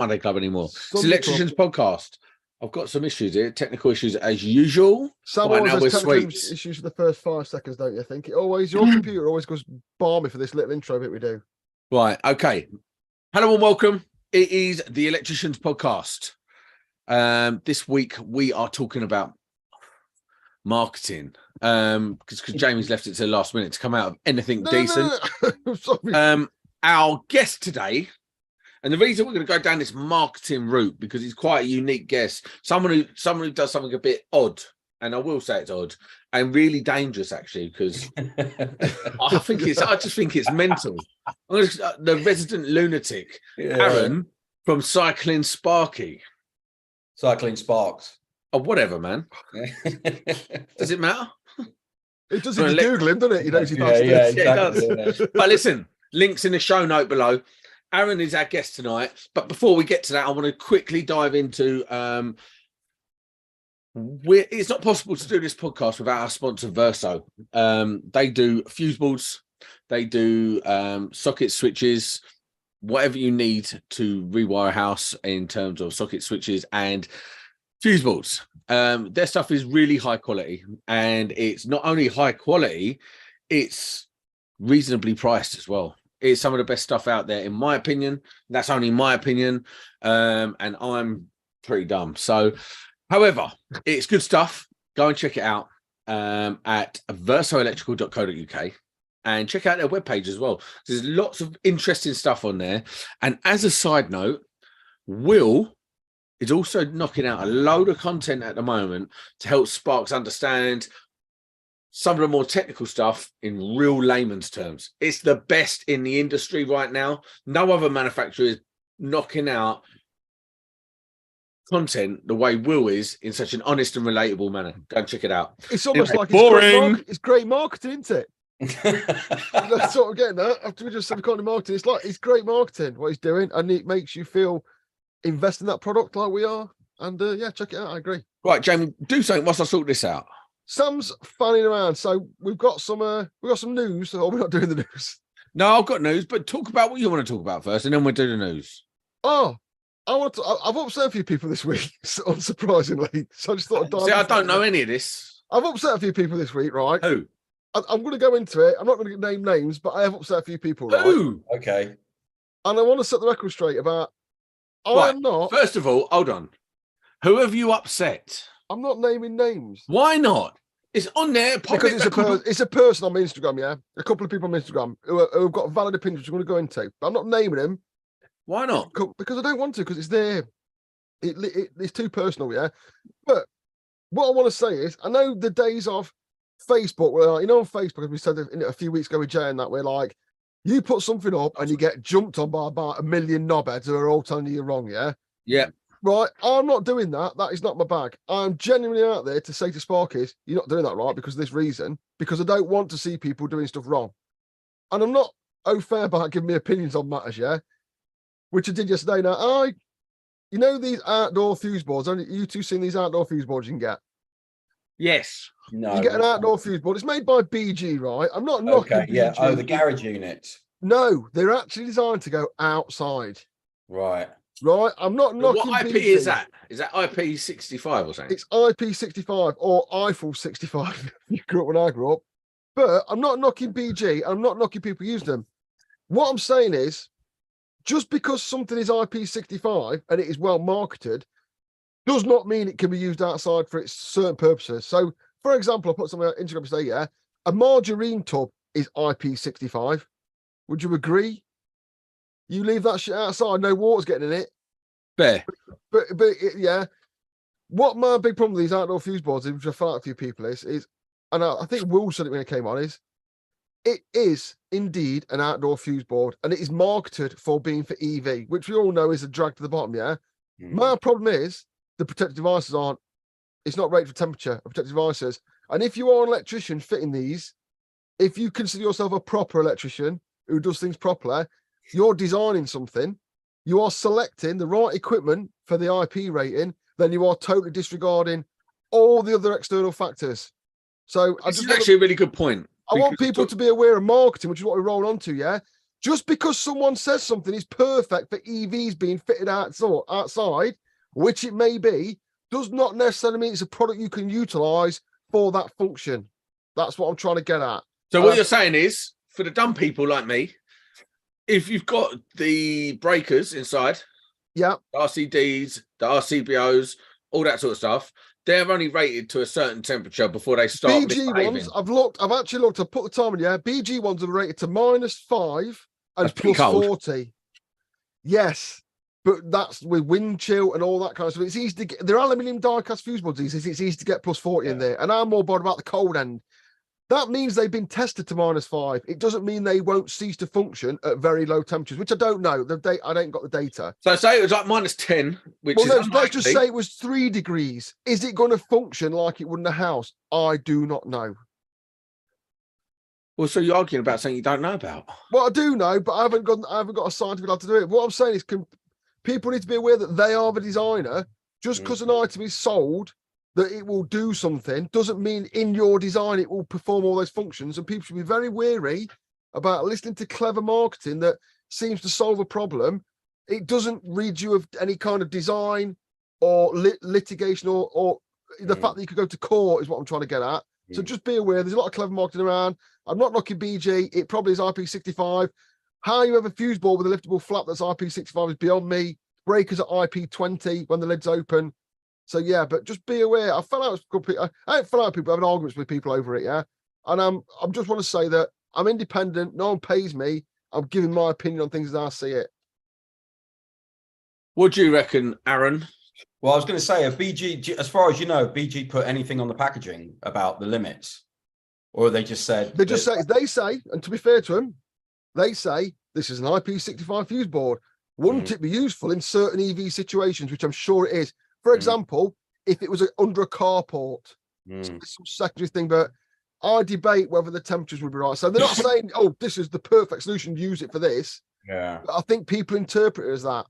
Monday Club anymore. It's Sunday Electricians podcast. I've got some issues here, technical issues as usual. Sam always has technical issues for the first 5 seconds, don't you think? Your computer always goes balmy for this little intro bit we do. Right, okay. Hello and welcome. It is the Electricians podcast. This week we are talking about marketing. Because Jamie's left it to the last minute to come out of anything decent. No. Sorry. Our guest today, and the reason we're going to go down this marketing route because he's quite a unique guest, someone who does something a bit odd, and I will say it's odd and really dangerous actually, because I just think it's mental. The resident lunatic, Aaron from Cycling Sparky. Cycling Sparks. Oh, whatever, man. Does it matter? It does if you Google him, doesn't it? You know, Exactly. It does. But listen, links in the show note below. Aaron is our guest tonight. But before we get to that, I want to quickly dive into it's not possible to do this podcast without our sponsor Verso. They do fuse boards, they do socket switches, whatever you need to rewire a house in terms of socket switches and fuse boards. Their stuff is really high quality, and it's not only high quality, it's reasonably priced as well. It's some of the best stuff out there, in my opinion. That's only my opinion, and I'm pretty dumb. So, however, it's good stuff. Go and check it out at versoelectrical.co.uk and check out their webpage as well. There's lots of interesting stuff on there. And as a side note, Will is also knocking out a load of content at the moment to help Sparks understand some of the more technical stuff in real layman's terms. It's the best in the industry right now. No other manufacturer is knocking out content the way Will is in such an honest and relatable manner. Go and check it out. It's almost like boring. It's great marketing, isn't it? That's what I'm getting at. After we just said kind of marketing, it's great marketing what he's doing, and it makes you feel invest in that product like we are. And check it out. I agree. Right, Jamie, do something whilst I sort this out. Sam's fanning around, so we've got some news. Or we're not doing the news. No, I've got news, but talk about what you want to talk about first, and then we'll do the news. Oh, I've upset a few people this week, unsurprisingly. So I just thought. I don't know any of this. I've upset a few people this week, right? Who? I'm going to go into it. I'm not going to name names, but I have upset a few people. Right? Who? Okay. And I want to set the record straight about. I'm not. First of all, hold on. Who have you upset? I'm not naming names. Why not? It's on there. Because it's a person on my Instagram, yeah? A couple of people on my Instagram who have got valid opinions I'm going to go into. But I'm not naming them. Why not? Because I don't want to, because it's there. It's too personal, yeah? But what I want to say is, I know the days of Facebook, where, on Facebook, as we said a few weeks ago with Jay and that, we're like, you put something up and you get jumped on by about 1 million knobheads who are all telling you you're wrong, yeah? Yeah. Right, I'm not doing that. That is not my bag. I'm genuinely out there to say to Sparkies, you're not doing that right because of this reason, because I don't want to see people doing stuff wrong. And I'm not au fair about giving me opinions on matters, yeah? Which I did yesterday. Now, these outdoor fuse boards, you two seen these outdoor fuse boards you can get? Yes. No. You get an outdoor fuse board. It's made by BG, right? I'm not knocking BG. Yeah. Oh, the garage units. No, they're actually designed to go outside. Right. Right, I'm not knocking. What IP BG. is that? Is that IP65 or something? It's IP65 or Eiffel 65. You grew up when I grew up, but I'm not knocking BG. I'm not knocking people who use them. What I'm saying is, just because something is IP65 and it is well marketed, does not mean it can be used outside for its certain purposes. So, for example, I put something on Instagram today. Yeah, a margarine tub is IP65. Would you agree? You leave that shit outside, no water's getting in it. Fair. But yeah. What my big problem with these outdoor fuse boards, which I found a few people is, and I think Will said it when it came on, is it is indeed an outdoor fuse board, and it is marketed for being for EV, which we all know is a drag to the bottom, yeah? My problem is the protective devices aren't, it's not rated for temperature of protective devices. And if you are an electrician fitting these, if you consider yourself a proper electrician who does things properly, you're designing something, you are selecting the right equipment for the IP rating, then you are totally disregarding all the other external factors. So This is actually a really good point. I want people to be aware of marketing, which is what we roll onto, yeah? Just because someone says something is perfect for EVs being fitted outside, which it may be, does not necessarily mean it's a product you can utilize for that function. That's what I'm trying to get at. So what you're saying is, for the dumb people like me, if you've got the breakers inside, yeah, RCDs, the RCBOs, all that sort of stuff, they're only rated to a certain temperature before they start BG ones, I've actually looked, I've put the time in, yeah. BG ones are rated to -5 and That's pretty plus cold. 40. Yes, but that's with wind chill and all that kind of stuff. It's easy to get, they're aluminium die-cast fuse boards, it's easy to get plus 40 in there. And I'm more bothered about the cold end. That means they've been tested to -5. It doesn't mean they won't cease to function at very low temperatures, which I don't know. I don't got the data. So say it was like -10, which is let's just say it was 3 degrees. Is it going to function like it would in a house? I do not know. Well, so you're arguing about something you don't know about. Well, I do know, but I haven't got a scientific lab to do it. What I'm saying is, people need to be aware that they are the designer. Just because an item is sold, that it will do something doesn't mean in your design it will perform all those functions. And people should be very wary about listening to clever marketing that seems to solve a problem. It doesn't rid you of any kind of design or litigation or the fact that you could go to court is what I'm trying to get at. So just be aware, there's a lot of clever marketing around. I'm not knocking BG. It probably is IP65. How you have a fuse board with a liftable flap that's IP65 is beyond me. Breakers at IP20 when the lid's open. So yeah, but just be aware. I fell out with people. I don't fell out with people having arguments with people over it. Yeah, and I'm just want to say that I'm independent. No one pays me. I'm giving my opinion on things as I see it. What do you reckon, Aaron? Well, I was going to say, BG, as far as you know, BG put anything on the packaging about the limits, or they just said they say, and to be fair to them, they say this is an IP65 fuse board. Wouldn't it be useful in certain EV situations, which I'm sure it is? For example, if it was under a carport, some secondary thing, but I debate whether the temperatures would be right. So they're not saying, oh, this is the perfect solution, use it for this. Yeah. But I think people interpret it as that.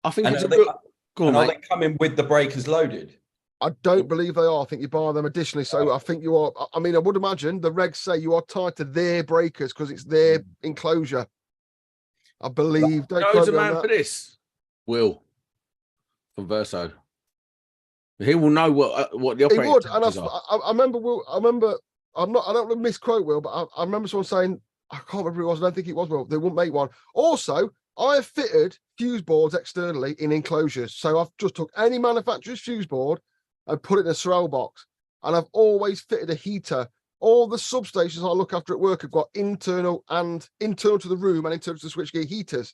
I think and it's a good... Go on, are they coming with the breakers loaded? I don't believe they are. I think you buy them additionally. So I think you are, I mean, I would imagine the regs say you are tied to their breakers because it's their enclosure. I believe. Knows a man for this? Will from Verso. He will know what the operating. He would, and I remember Will. I don't want to misquote Will, but I remember someone saying, I can't remember who it was. I don't think it was Will. They wouldn't make one. Also, I have fitted fuse boards externally in enclosures. So I've just took any manufacturer's fuse board and put it in a Sorel box, and I've always fitted a heater. All the substations I look after at work have got internal to the room and internal to the switchgear heaters.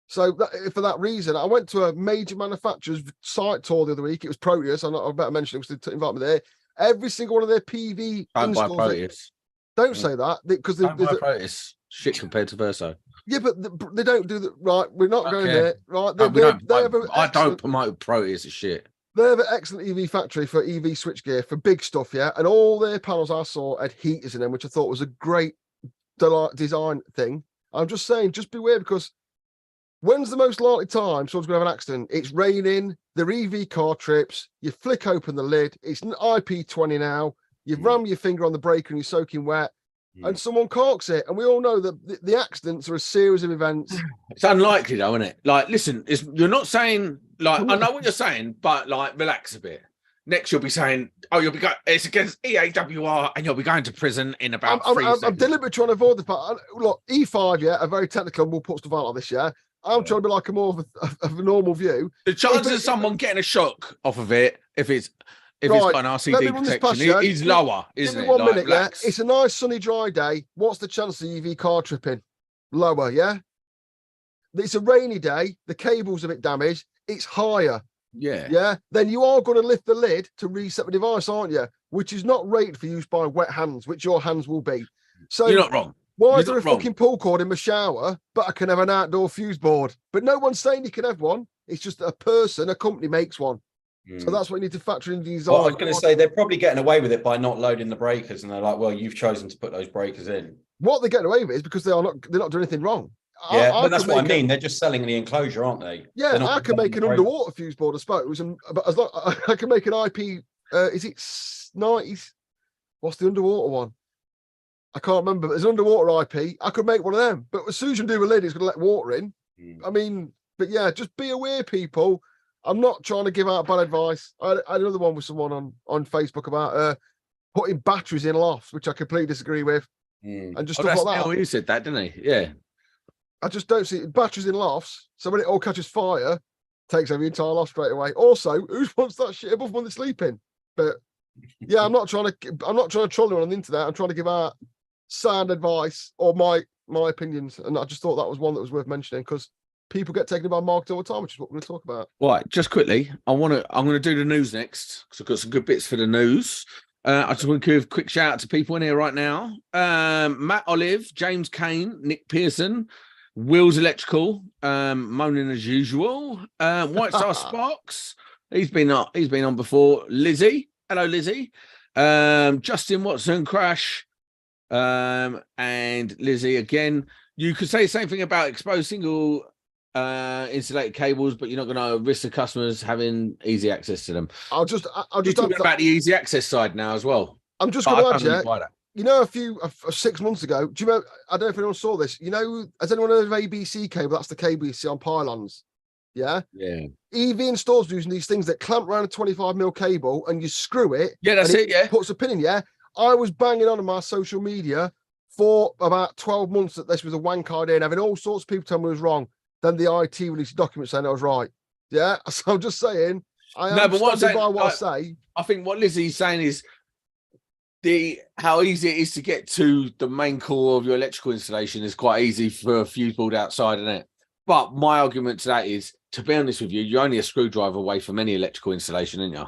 So for that reason, I went to a major manufacturer's site tour the other week. It was Proteus. I better mention it because they invite me there. Every single one of their PV installs. Don't say that because Proteus shit compared to Verso. Yeah, but they don't do that. Right, we're not going there. Right, I don't promote Proteus as shit. They have an excellent EV factory for EV switchgear for big stuff, yeah. And all their panels I saw had heaters in them, which I thought was a great design thing. I'm just saying, just beware because when's the most likely time someone's going to have an accident? It's raining, their EV car trips, you flick open the lid, it's an IP20 now, you ram your finger on the breaker and you're soaking wet, and someone corks it. And we all know that the accidents are a series of events. It's unlikely though, isn't it? Like, listen, you're not saying, like, I know what you're saying, but like, relax a bit. Next, you'll be saying, oh, you'll be going, it's against EAWR and you'll be going to prison in about 3 seconds. I'm deliberately trying to avoid the part. Look, E5, yeah, are very technical and we'll put stuff out like this, yeah. I'm trying to be like a more of a normal view. The chances of someone getting a shock off of it, if it's got an RCD protection, is lower, isn't it? 1 minute, yeah. It's a nice sunny, dry day. What's the chance of EV car tripping? Lower, yeah. It's a rainy day. The cable's a bit damaged. It's higher. Yeah. Yeah. Then you are going to lift the lid to reset the device, aren't you? Which is not rated for use by wet hands, which your hands will be. So you're not wrong. Why is there a fucking pull cord in my shower, but I can have an outdoor fuse board? But no one's saying you can have one. It's just a company makes one. So that's what you need to factor into design. Well, I was going to say they're probably getting away with it by not loading the breakers, and they're like, "Well, you've chosen to put those breakers in." What they're getting away with is because they're not doing anything wrong. Yeah, but that's what I mean. They're just selling the enclosure, aren't they? Yeah, I can make an underwater fuse board, I suppose, but as long I can make an IP. Is it 90s? What's the underwater one? I can't remember, but it's an underwater IP. I could make one of them. But as soon as you do a lid, it's going to let water in. I mean, but yeah, just be aware, people. I'm not trying to give out bad advice. I had another one with someone on Facebook about putting batteries in lofts, which I completely disagree with. And just stuff like that. He said that, didn't he? Yeah. I just don't see batteries in lofts. So when it all catches fire, takes over the entire loft straight away. Also, who wants that shit above when they're sleeping? But yeah, I'm not trying to troll anyone on the internet. I'm trying to give out sound advice or my opinions. And I just thought that was one that was worth mentioning because people get taken by market all the time, which is what we're going to talk about. Right, just quickly, I'm going to do the news next because I've got some good bits for the news. I just want to give a quick shout out to people in here right now. Matt Olive, James Kane, Nick Pearson, Will's Electrical, moaning as usual. White Star Sparks, he's been on before. Lizzie, hello Lizzie. Justin Watson, Crash, and Lizzie again. You could say the same thing about exposed single insulated cables, but you're not going to risk the customers having easy access to them. I'll just talking about the easy access side now as well. I'm just going to add, you know, a few 6 months ago, do you remember? I don't know if anyone saw this. You know, has anyone heard of ABC cable? That's the cable you see on pylons. Yeah. EV installers using these things that clamp around a 25mm cable and you screw it. Yeah, that's it. Yeah. Puts a pin in. Yeah. I was banging on my social media for about 12 months that this was a wank idea and having all sorts of people tell me it was wrong. Then the IT released a document saying I was right. Yeah. So I'm just saying, I am standing by what I say. I think what Lizzie's saying is how easy it is to get to the main core of your electrical installation is quite easy for a fuse board outside, isn't it? But my argument to that is, to be honest with you, you're only a screwdriver away from any electrical installation, aren't you?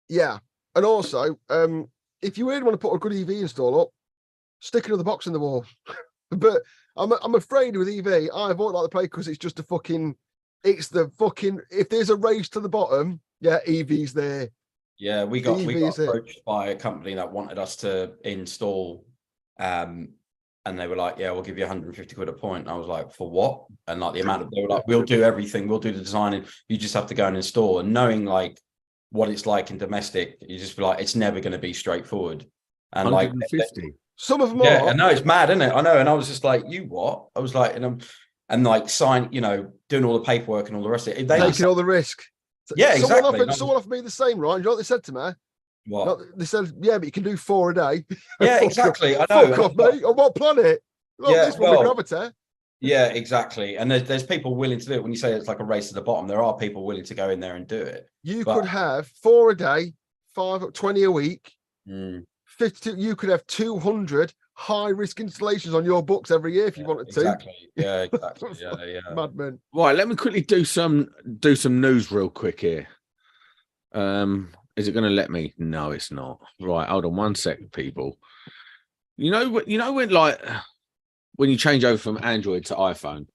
Yeah. And also, if you really want to put a good EV install up, stick another box in the wall. But I'm afraid with EV, I avoid like the play because it's just if there's a race to the bottom, yeah, EV's there. Yeah, we got approached by a company that wanted us to install, and they were like, "Yeah, we'll give you 150 quid a point." And I was like, "For what?" And like the amount of they were like, "We'll do everything, we'll do the designing. You just have to go and install." And knowing like what it's like in domestic, you just be like, it's never going to be straightforward. And 150. like some of them yeah, are. I know it's mad, isn't it? I know, and I was just like, "You what?" I was like, and like doing all the paperwork and all the rest of it. Taking all the risk. Yeah, exactly. Someone offered me the same, right? You know what they said to me? What? They said, yeah, but you can do 4 a day. Yeah, exactly. I know. Fuck off, mate. On what planet? This one with gravity. Yeah, exactly. And there's people willing to do it. When you say it's like a race to the bottom, there are people willing to go in there and do it. You could have 4 a day, 20 a week, 52. You could have 200 high-risk installations on your books every year if you wanted to. Exactly. Yeah, exactly. Yeah. Madman. Right, let me quickly do some news real quick here. Is it going to let me? No, it's not. Right, hold on 1 second, people. You know when you change over from Android to iPhone.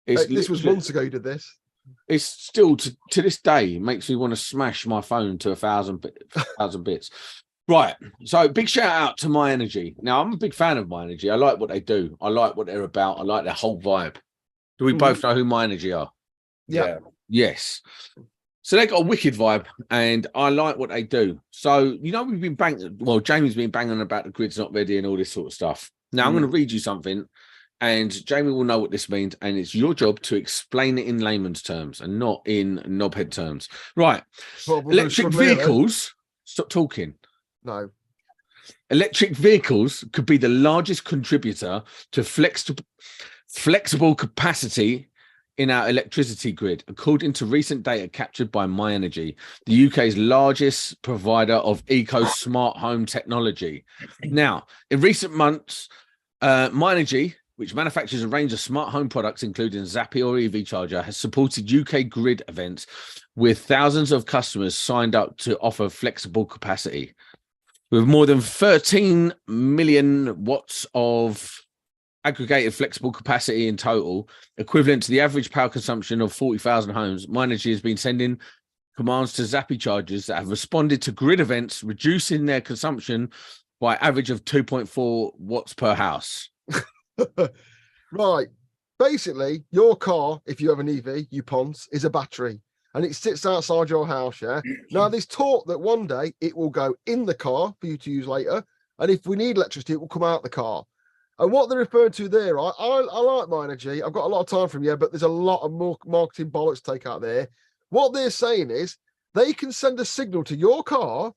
This was months ago you did this. It's still to this day makes me want to smash my phone to 1,000 bits. Right, so big shout out to My Energy. Now, I'm a big fan of My Energy. I like what they do. I like what they're about. I like their whole vibe. Do we both know who My Energy are? Yeah. Yes. So they got a wicked vibe, and I like what they do. So, we've been Jamie's been banging about the grid's not ready and all this sort of stuff. Now, I'm going to read you something, and Jamie will know what this means, and it's your job to explain it in layman's terms and not in knobhead terms. Right. Well, electric vehicles... Stop talking. No. Electric vehicles could be the largest contributor to flexible capacity in our electricity grid, according to recent data captured by My Energy, the UK's largest provider of eco-smart home technology. Now, in recent months, My Energy, which manufactures a range of smart home products, including Zappy or EV Charger, has supported UK grid events with thousands of customers signed up to offer flexible capacity. With more than 13 million watts of aggregated flexible capacity in total, equivalent to the average power consumption of 40,000 homes, My Energy has been sending commands to Zappy chargers that have responded to grid events, reducing their consumption by average of 2.4 watts per house. Right. Basically, your car, if you have an EV, you ponce, is a battery. And it sits outside your house, yeah? Now, there's talk that one day it will go in the car for you to use later, And if we need electricity, it will come out the car. And what they're referring to there, I like my energy. I've got a lot of time from you, but there's a lot of more marketing bollocks to take out there. What they're saying is they can send a signal to your car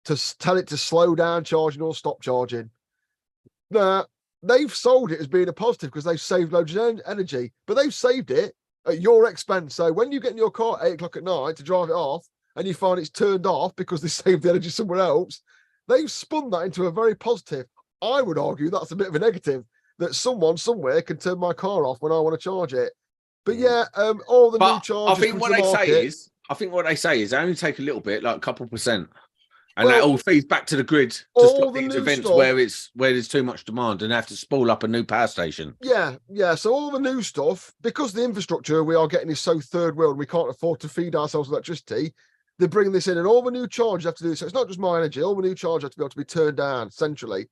to tell it to slow down charging or stop charging. Now, they've sold it as being a positive because they've saved loads of energy, but they've saved it at your expense. So when you get in your car at 8 o'clock at night to drive it off and you find it's turned off because they saved the energy somewhere else, they've spun that into a very positive. I would argue that's a bit of a negative, that someone somewhere can turn my car off when I want to charge it. But yeah, all the new chargers. I think what they say is they only take a little bit, like a couple percent. And Well, that all feeds back to the grid to all stop the these new events stuff- where there's too much demand and have to spool up a new power station. Yeah. So all the new stuff, because the infrastructure we are getting is so third world, we can't afford to feed ourselves electricity. They're bringing this in, and all the new charges have to do. So it's not just my energy. All the new charges have to be able to be turned down centrally.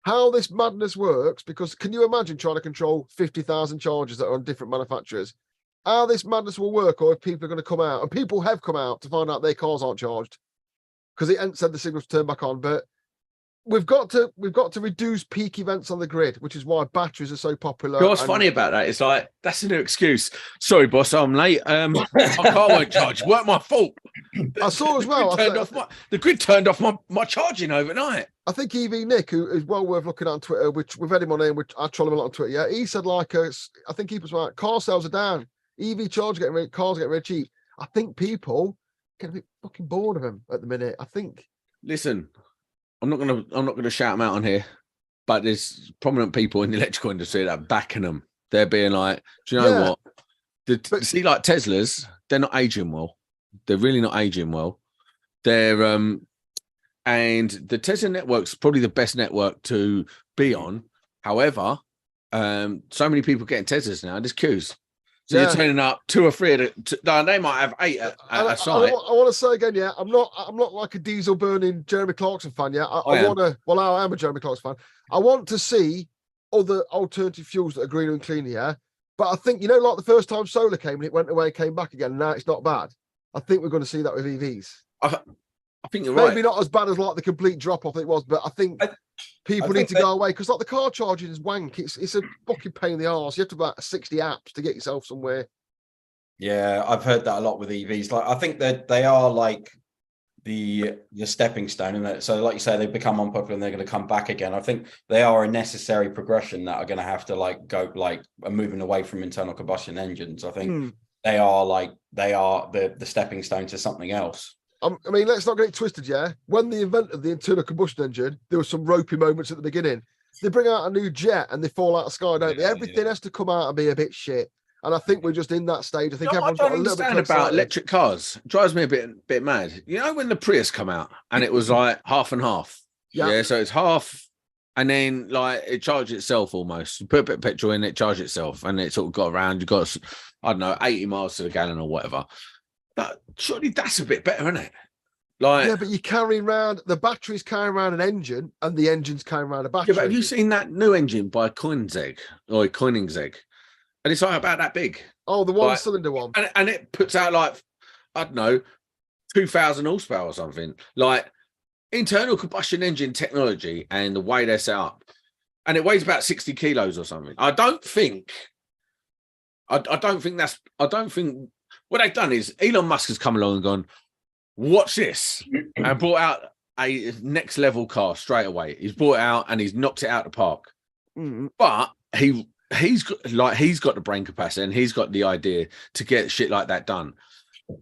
How this madness works, because can you imagine trying to control 50,000 chargers that are on different manufacturers? How this madness will work, or if people are going to come out, and people have come out to find out their cars aren't charged because it hadn't said the signals turn back on. But we've got to reduce peak events on the grid, which is why batteries are so popular. You know what's funny about that? It's like, that's a new excuse. Sorry, boss, I'm late. My car won't charge. Weren't my fault. I saw as well. The grid turned off my charging overnight. I think EV Nick, who is well worth looking at on Twitter, which we've had him on here, which I troll him a lot on Twitter. Yeah, he said I think he was like, car sales are down, EV charge cars getting really cheap. I think people get a bit fucking bored of them at the minute. I think. Listen, I'm not gonna shout them out on here, but there's prominent people in the electrical industry that are backing them. They're being like, do you know what? See, like Teslas, they're not aging well. They're really not aging well. They're and the Tesla network's probably the best network to be on. However, so many people getting Teslas now. There's queues. So you're turning up 2 or 3 they might have 8 at a site. I want to say again, yeah, I'm not like a diesel burning Jeremy Clarkson fan. Yeah, I am a Jeremy Clarkson fan. I want to see other alternative fuels that are greener and cleaner. Yeah, but I think like the first time solar came and it went away and came back again. And now it's not bad. I think we're going to see that with EVs. I think you're right. Maybe not as bad as like the complete drop off it was, but I think people need to go away because like the car charging is wank. It's a fucking pain in the arse. You have to have about 60 apps to get yourself somewhere. Yeah, I've heard that a lot with EVs. Like I think that they are like the stepping stone, and so like you say, they've become unpopular and they're going to come back again. I think they are a necessary progression that are going to have to go moving away from internal combustion engines. I think they are the stepping stone to something else. I mean, let's not get it twisted, yeah? When they invented the internal combustion engine, there were some ropey moments at the beginning. They bring out a new jet and they fall out of the sky, don't they? Everything has to come out and be a bit shit. And I think we're just in that stage. I think everyone's got a little bit about electric cars. It drives me a bit mad. You know when the Prius come out and it was like half and half? Yeah, so it's half and then like it charged itself almost. You put a bit of petrol in it, charged itself, and it sort of got around. You got, I don't know, 80 miles to the gallon or whatever. But surely that's a bit better, isn't it? Like, yeah, but you're carrying around the battery's carrying around an engine, and the engine's carrying around a battery. Yeah, but have you seen that new engine by Koenigsegg? And it's like about that big. Oh, the one-cylinder one. And it puts out like, I don't know, 2,000 horsepower or something. Like internal combustion engine technology and the way they're set up. And it weighs about 60 kilos or something. I don't think what they've done is Elon Musk has come along and gone, watch this, and brought out a next level car straight away. He's brought it out and he's knocked it out of the park. But he's got the brain capacity and he's got the idea to get shit like that done.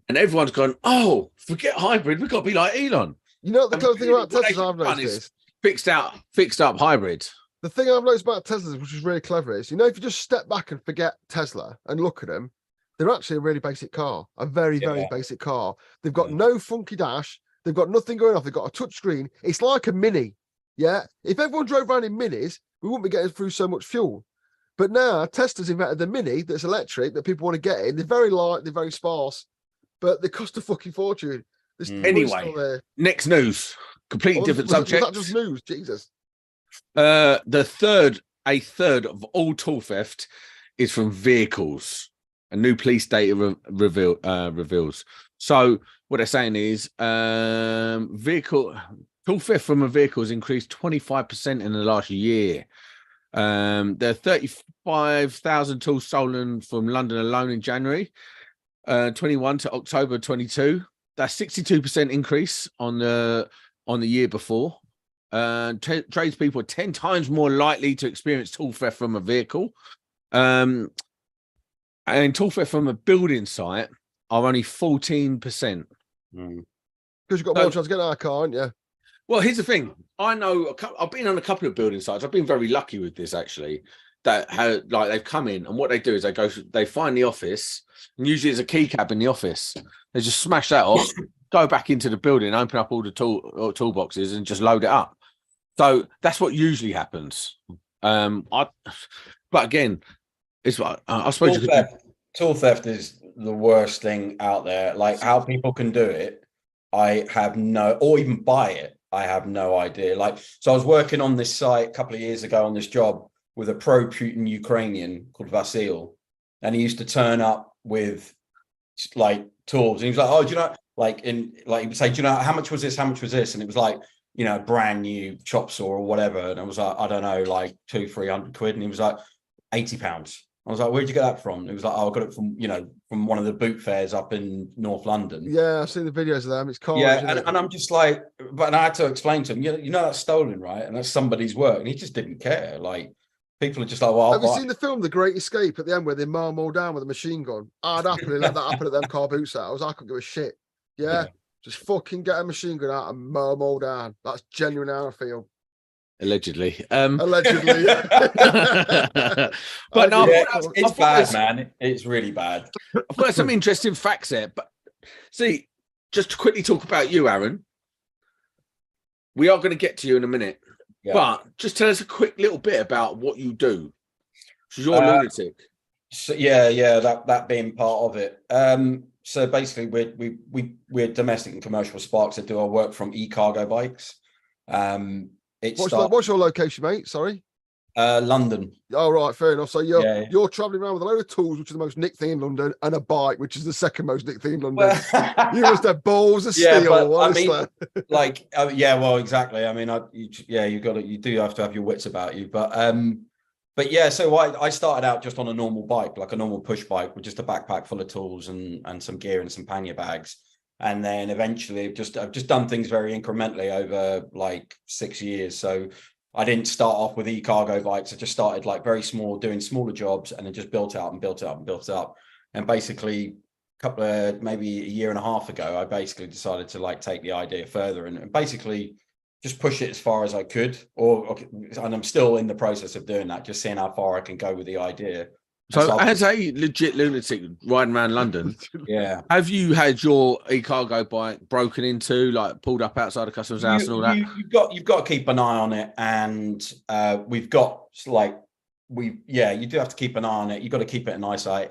And everyone's gone, oh, forget hybrid, we've got to be like Elon. You know what the clever thing about Teslas I've noticed is fixed up hybrid. The thing I've noticed about Teslas, which is really clever, is if you just step back and forget Tesla and look at them, they're actually a really basic car, a very, very basic car. They've got no funky dash. They've got nothing going off. They've got a touch screen. It's like a Mini. Yeah. If everyone drove around in Minis, we wouldn't be getting through so much fuel. But now Tesla's invented the Mini that's electric that people want to get in. They're very light. They're very sparse, but they cost a fucking fortune. Anyway, next news. Completely different subject. Was that just news? Jesus. A third of all tool theft is from vehicles. A new police data reveals. So what they're saying is, Tool theft from a vehicle has increased 25% in the last year. There are 35,000 tools stolen from London alone in January 21 to October 22. That's 62% increase on the year before. Tradespeople are 10 times more likely to experience tool theft from a vehicle. And tool theft from a building site are only 14%. Because you've got more chance to get out of a car, haven't you? Well, here's the thing. I know I've been on a couple of building sites. I've been very lucky with this, actually, that they've come in, and what they do is they find the office, and usually there's a key cab in the office. They just smash that off, go back into the building, open up all the toolboxes and just load it up. So that's what usually happens. But again, it's what I suppose tool theft is the worst thing out there. Like, how people can do it, I have or even buy it. I have no idea. Like, so I was working on this site a couple of years ago on this job with a pro-Putin Ukrainian called Vasil, and he used to turn up with like tools, and he was like, "Oh, do you know?" He would say, "Do you know how much was this? How much was this?" And it was like, brand new chop saw or whatever. And I was like, I don't know, like 200-300 quid. And he was like, £80. I was like, where'd you get that from? It was like, oh, I got it from one of the boot fairs up in North London. Yeah, I've seen the videos of them. It's cool. Yeah, and I'm just like, but I had to explain to him, that's stolen, right? And that's somebody's work. And he just didn't care. Like, people are just like, well, have you seen the film The Great Escape at the end where they mow them all down with a machine gun? I'd happily let that happen at them car boot sales. I couldn't give a shit. Yeah. Just fucking get a machine gun out and mow them all down. That's genuine how I feel. Allegedly. Allegedly. But no, it's bad, man. It's really bad. I've got some interesting facts there. But see, just to quickly talk about you, Aaron. We are going to get to you in a minute. Yeah. But just tell us a quick little bit about what you do. Because you're a lunatic. So, that being part of it. So basically, we're domestic and commercial sparks that do our work from e-cargo bikes. What's your location, mate? Sorry. London. Oh, right, fair enough. So you're traveling around with a load of tools, which is the most nicked thing in London, and a bike, which is the second most nicked thing in London. You must have balls of steel. Exactly. I mean, you do have to have your wits about you, but yeah. So I started out just on a normal bike, like a normal push bike, with just a backpack full of tools and some gear and some pannier bags. And then eventually I've just done things very incrementally over like 6 years. So I didn't start off with e-cargo bikes. I just started like very small, doing smaller jobs, and then just built it up. And basically maybe a year and a half ago, I basically decided to like take the idea further and basically just push it as far as I could. And I'm still in the process of doing that, just seeing how far I can go with the idea. So as a legit lunatic riding around London, have you had your e-cargo bike broken into, like pulled up outside a customer's house and all that? You've got to keep an eye on it, and you do have to keep an eye on it. You've got to keep it in eyesight,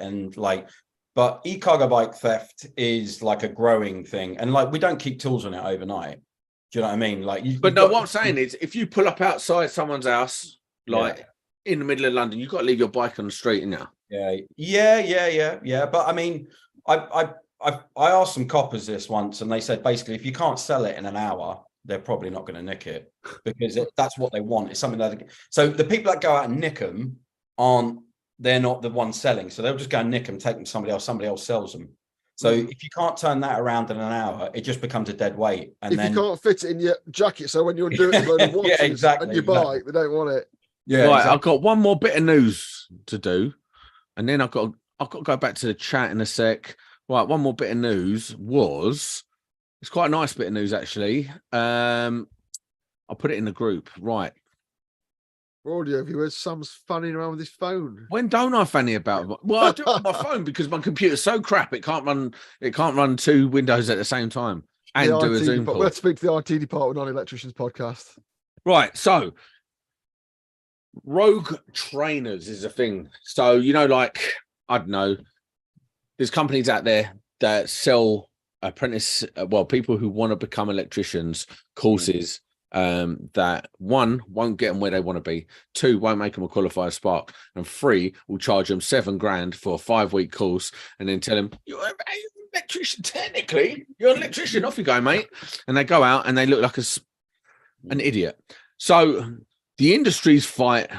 but e-cargo bike theft is like a growing thing, and like we don't keep tools on it overnight. Do you know what I mean? Like, what I'm saying is, if you pull up outside someone's house, in the middle of London, you've got to leave your bike on the street, innit? Yeah. But I mean, I asked some coppers this once, and they said basically, if you can't sell it in an hour, they're probably not going to nick it, because that's what they want. It's something that. So the people that go out and nick them they're not the ones selling. So they'll just go and nick them, take them to somebody else sells them. So if you can't turn that around in an hour, it just becomes a dead weight. And if you can't fit it in your jacket, so when you're doing it, exactly, and your bike, they don't want it. Yeah, right. Exactly. I've got one more bit of news to do, and then I've got to go back to the chat in a sec. Right, one more bit of news it's quite a nice bit of news actually. I'll put it in the group. Right. For audio viewers, Sam's fanning around with his phone. When don't I fanny about? Well, I do it on my phone because my computer's so crap it can't run two windows at the same time and do a Zoom call. Let's speak to the IT department on Electricians podcast. Right, so rogue trainers is a thing. So, like, I don't know, there's companies out there that sell people who want to become electricians courses that one won't get them where they want to be, two won't make them a qualified spark, and three will charge them $7,000 for a 5-week course and then tell them you're an electrician. Technically, you're an electrician. Off you go, mate. And they go out and they look like an idiot. So the industry's fight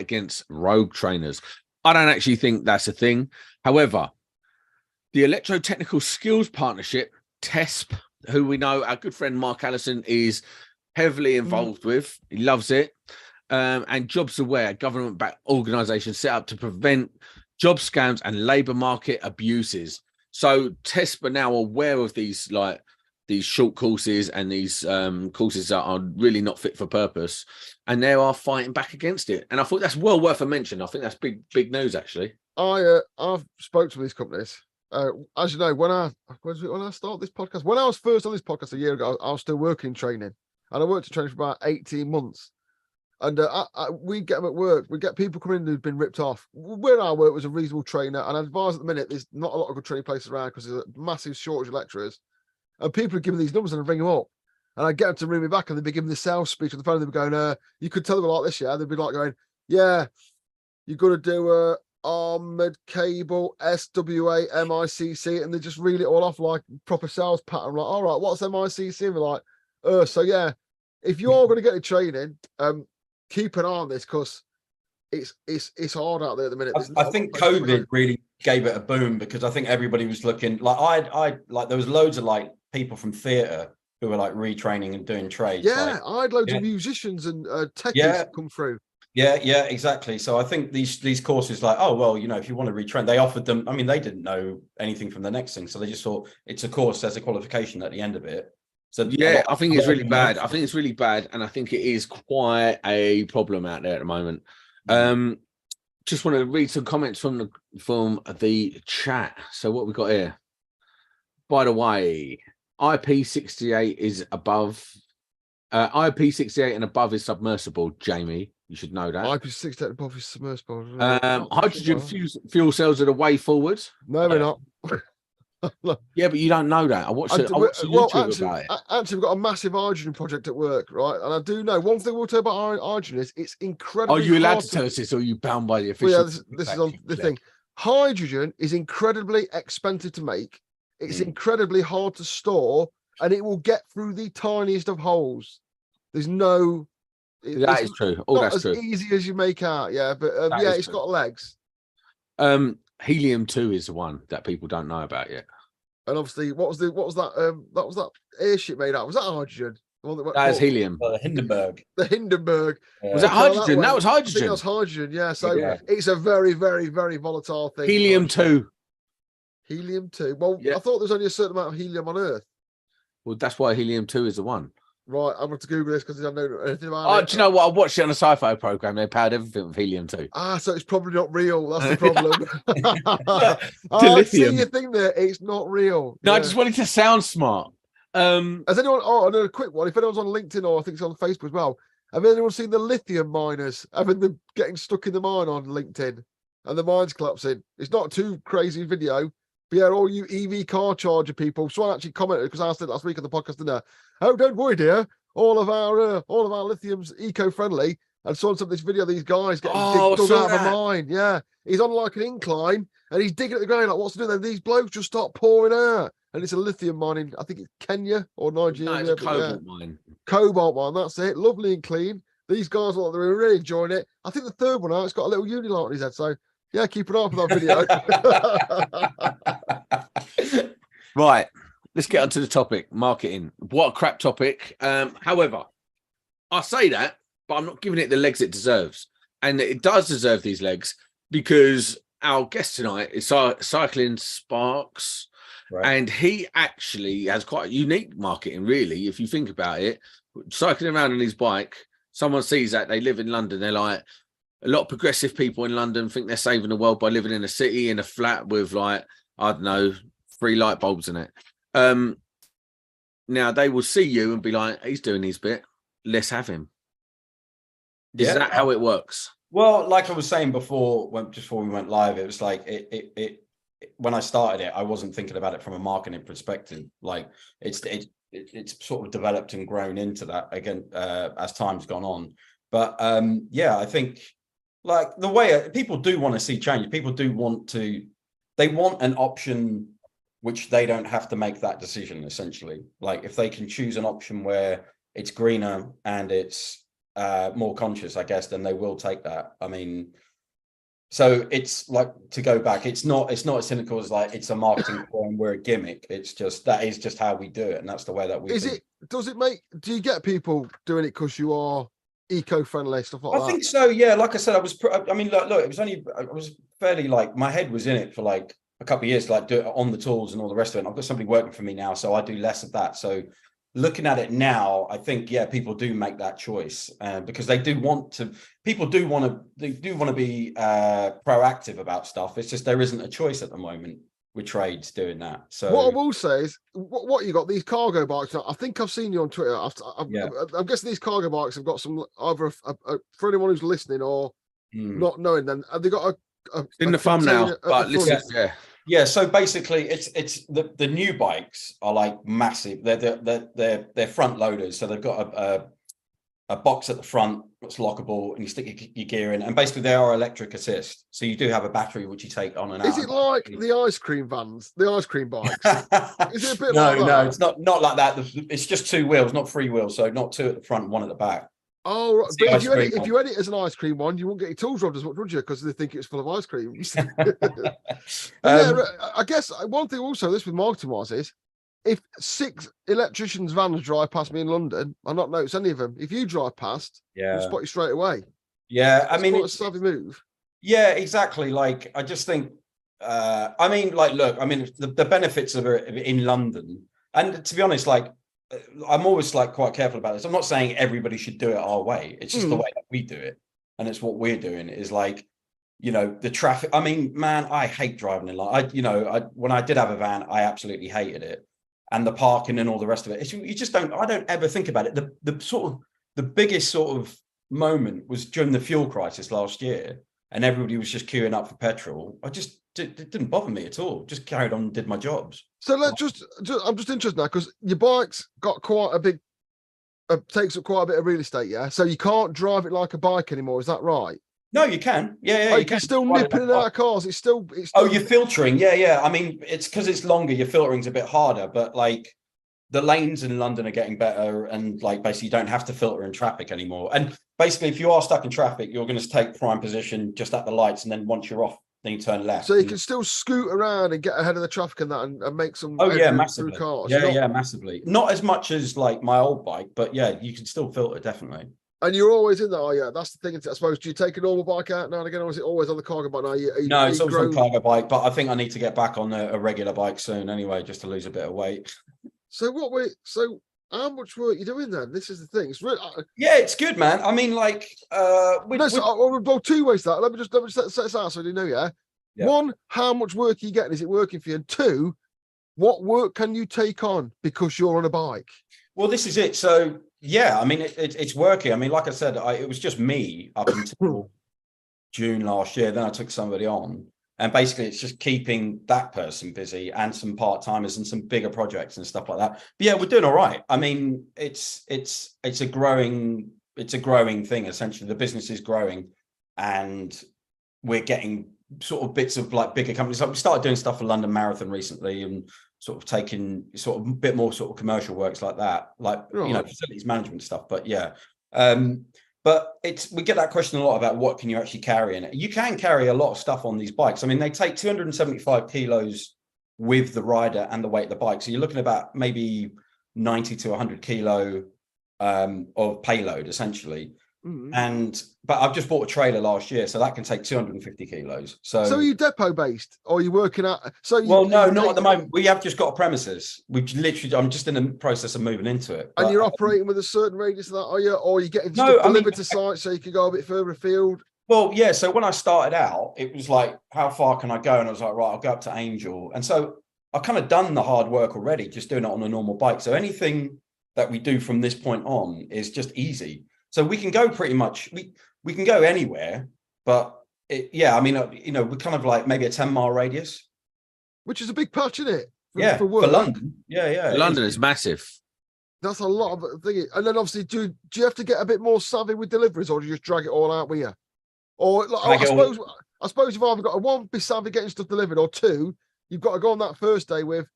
against rogue trainers. I don't actually think that's a thing. However, the Electrotechnical Skills Partnership, TESP, who we know our good friend Mark Allison is heavily involved with, he loves it, and Jobs Aware, government-backed organisation set up to prevent job scams and labour market abuses. So TESP are now aware of these short courses and these courses that are really not fit for purpose, and they are fighting back against it. And I thought that's well worth a mention. I think that's big news, actually. I've spoke to these companies. As you know, when I started this podcast, when I was first on this podcast a year ago, I was still working in training, and I worked in training for about 18 months. And we get them at work. We get people coming in who've been ripped off. Where I work was a reasonable trainer, and I advise at the minute there's not a lot of good training places around because there's a massive shortage of lecturers. And people are giving these numbers and I ring them up. And I get them to ring me back and they'd be giving the sales speech on the phone. They'd be going, you could tell them like this, yeah. They'd be like going, yeah, you've got to do armored cable, SWA, MICC. And they just reel it all off like proper sales pattern. Like, all right, what's MICC? And we're like, so yeah, if you're going to get a training, keep an eye on this because it's hard out there at the minute. I think COVID really gave it a boom because I think everybody was looking like I there was loads of like people from theatre who were like retraining and doing trades. Yeah, I had loads of musicians and techies come through. Yeah, exactly. So I think these courses, like, oh well, you know, if you want to retrain, they offered them. I mean, they didn't know anything from the next thing, so they just thought it's a course. There's a qualification at the end of it. So yeah, I think it's really bad. I think it's really bad, and I think it is quite a problem out there at the moment. Just want to read some comments from the chat. So what we got here? By the way, IP68 is above. IP68 and above is submersible. Jamie, you should know that. IP68 above is submersible. Hydrogen fuel cells are the way forward. No, they're not. Yeah, but you don't know that. I watched YouTube about it. Actually, we've got a massive hydrogen project at work, right? And I do know one thing we'll tell about hydrogen is it's incredibly. Are you allowed to tell us this, or are you bound by the official? Well, yeah, this is on the thing. Hydrogen is incredibly expensive to make. It's incredibly hard to store, and it will get through the tiniest of holes. There's no. That is true. Oh, that's true. As easy as you make out, yeah. But yeah, it's got legs. Helium-2 is the one that people don't know about yet. And obviously, what was that airship made out? Was that hydrogen? That is helium. The Hindenburg. The Hindenburg. Yeah. Was that hydrogen? That was hydrogen. I think that was hydrogen. Yeah. So it's a very, very, very volatile thing. Helium-2. Helium-2. Well, I thought there's only a certain amount of helium on Earth. Well, that's why helium-2 is the one. Right, I'm going to Google this because I don't know anything about it. Do you know what? I watched it on a sci-fi program. They powered everything with helium-2. So it's probably not real. That's the problem. I see your thing there. It's not real. No, I just wanted to sound smart. Has anyone? Oh, I know a quick one. If anyone's on LinkedIn or I think it's on Facebook as well, have anyone seen the lithium miners having them getting stuck in the mine on LinkedIn and the mines collapsing? It's not too crazy video. But yeah, all you EV car charger people. So I actually commented because I asked it last week on the podcast, didn't I? Oh, don't worry, dear. All of our lithium's eco-friendly. And saw some of this video of these guys getting dug out of a mine. Yeah, he's on like an incline and he's digging at the ground. Like, what's to do then? These blokes just start pouring out, and it's a lithium mine in I think it's Kenya or Nigeria. No, it's a cobalt mine. Cobalt mine. That's it. Lovely and clean. These guys look like they're really enjoying it. I think the third one out, it's got a little unilight on his head. So. Yeah, keep an eye for that video. Right, let's get onto the topic, marketing. What a crap topic. However, I say that, but I'm not giving it the legs it deserves. And it does deserve these legs because our guest tonight is cycling Sparks. Right. And he actually has quite a unique marketing, really, if you think about it. Cycling around on his bike, someone sees that, they live in London, they're like, a lot of progressive people in London think they're saving the world by living in a city in a flat with like, I don't know, 3 light bulbs in it. Now they will see you and be like, he's doing his bit. Let's have him. Is that how it works? Well, like I was saying before, just before we went live, it was like it when I started it, I wasn't thinking about it from a marketing perspective. Like it's sort of developed and grown into that again as time's gone on. But I think. Like the way people do want to see change, people do want to, they want an option which they don't have to make that decision, essentially. Like if they can choose an option where it's greener and it's more conscious, I guess, then they will take that. I mean, so it's like, to go back, it's not as cynical as like it's a marketing form, we're a gimmick. It's just, that is just how we do it, and that's the way that we do you get people doing it because you are eco-friendly, stuff like that? I think so, yeah. Like I said, I mean, look, it was only, I was fairly, like, my head was in it for like a couple of years, like do it on the tools and all the rest of it. And I've got somebody working for me now, so I do less of that. So looking at it now, I think, yeah, people do make that choice because they do want to. People do want to be proactive about stuff. It's just there isn't a choice at the moment with trades doing that. So what I will say is, what you got, these cargo bikes. I think I've seen you on Twitter. I'm guessing these cargo bikes have got some, either for anyone who's listening or not knowing them, have they got in the thumbnail? But listen, yeah. So basically, it's the new bikes are like massive. They're front loaders, so they've got a box at the front that's lockable, and you stick your gear in, and basically they are electric assist. So you do have a battery which you take on and out. Is it like the ice cream vans, the ice cream bikes? Is it a bit no, like that? No, it's not like that. It's just two wheels, not three wheels. So not two at the front, one at the back. Oh, right. But if you edit it as an ice cream one, you won't get your tools robbed as much, would you? Because they think it's full of ice cream. I guess one thing also, this with marketing wise, is if 6 electricians' vans drive past me in London, I'll not notice any of them. If you drive past, I'll spot you straight away. Yeah, I mean, it's a savvy move. Yeah, exactly. Like, I just think, I mean, like, look, I mean, the benefits of it in London, and to be honest, like, I'm always like quite careful about this. I'm not saying everybody should do it our way. It's just the way that we do it, and it's what we're doing. Is like, you know, the traffic. I mean, man, I hate driving in London. When I did have a van, I absolutely hated it, and the parking and all the rest of it. You just don't. I don't ever think about it. The sort of the biggest sort of moment was during the fuel crisis last year, and everybody was just queuing up for petrol. It didn't bother me at all. Just carried on and did my jobs. So I'm just interested now, because your bike's got quite a big, takes up quite a bit of real estate, yeah? So you can't drive it like a bike anymore, is that right? No, you can. Yeah. Oh, you can still nip in and out of cars. It's still. Oh, you're filtering. Yeah. I mean, it's because it's longer, your filtering's a bit harder, but like the lanes in London are getting better, and like basically you don't have to filter in traffic anymore. And basically, if you are stuck in traffic, you're going to take prime position just at the lights, and then once you're off, then you turn left. So you can still scoot around and get ahead of the traffic and that, and make some. Oh yeah, massively. Through cars. Yeah, massively. Not as much as like my old bike, but yeah, you can still filter, definitely. And you're always in there. Oh yeah, that's the thing. I suppose. Do you take a normal bike out now and again, or is it always on the cargo bike now? No, it's always on the cargo bike, but I think I need to get back on a regular bike soon anyway, just to lose a bit of weight. So how much work are you doing then? This is the thing. It's really, yeah, it's good, man. I mean, like, well, 2 ways to that. Let me just set this out so you know. Yeah. One, how much work are you getting? Is it working for you? And 2, what work can you take on because you're on a bike? Well, this is it. So yeah, I mean, it's working. I mean, like I said, it was just me up until June last year. Then I took somebody on. And basically, it's just keeping that person busy and some part-timers and some bigger projects and stuff like that. But yeah, we're doing all right. I mean, it's a growing thing, essentially. The business is growing, and we're getting sort of bits of like bigger companies. Like we started doing stuff for London Marathon recently, and sort of taking sort of a bit more sort of commercial works like that, like facilities management stuff. But yeah. But we get that question a lot about what can you actually carry in it. You can carry a lot of stuff on these bikes. I mean, they take 275 kilos with the rider and the weight of the bike. So you're looking at about maybe 90 to 100 kilo of payload, essentially. But I've just bought a trailer last year, so that can take 250 kilos. So are you depot based, or are you working at? No, not at the moment. We have just got a premises. I'm just in the process of moving into it. And you're operating with a certain radius of that, are you? Or are you getting stuff delivered to site so you can go a bit further afield? Well, yeah. So when I started out, it was like, how far can I go? And I was like, right, I'll go up to Angel. And so I've kind of done the hard work already, just doing it on a normal bike. So anything that we do from this point on is just easy. So we can go pretty much, we can go anywhere, but I mean, we're kind of like maybe a 10-mile radius. Which is a big patch, isn't it? For London. Yeah. London is massive. That's a lot of thing. And then obviously, do you have to get a bit more savvy with deliveries, or do you just drag it all out with you? Or like, I suppose if I've got to, 1, be savvy getting stuff delivered, or 2, you've got to go on that first day with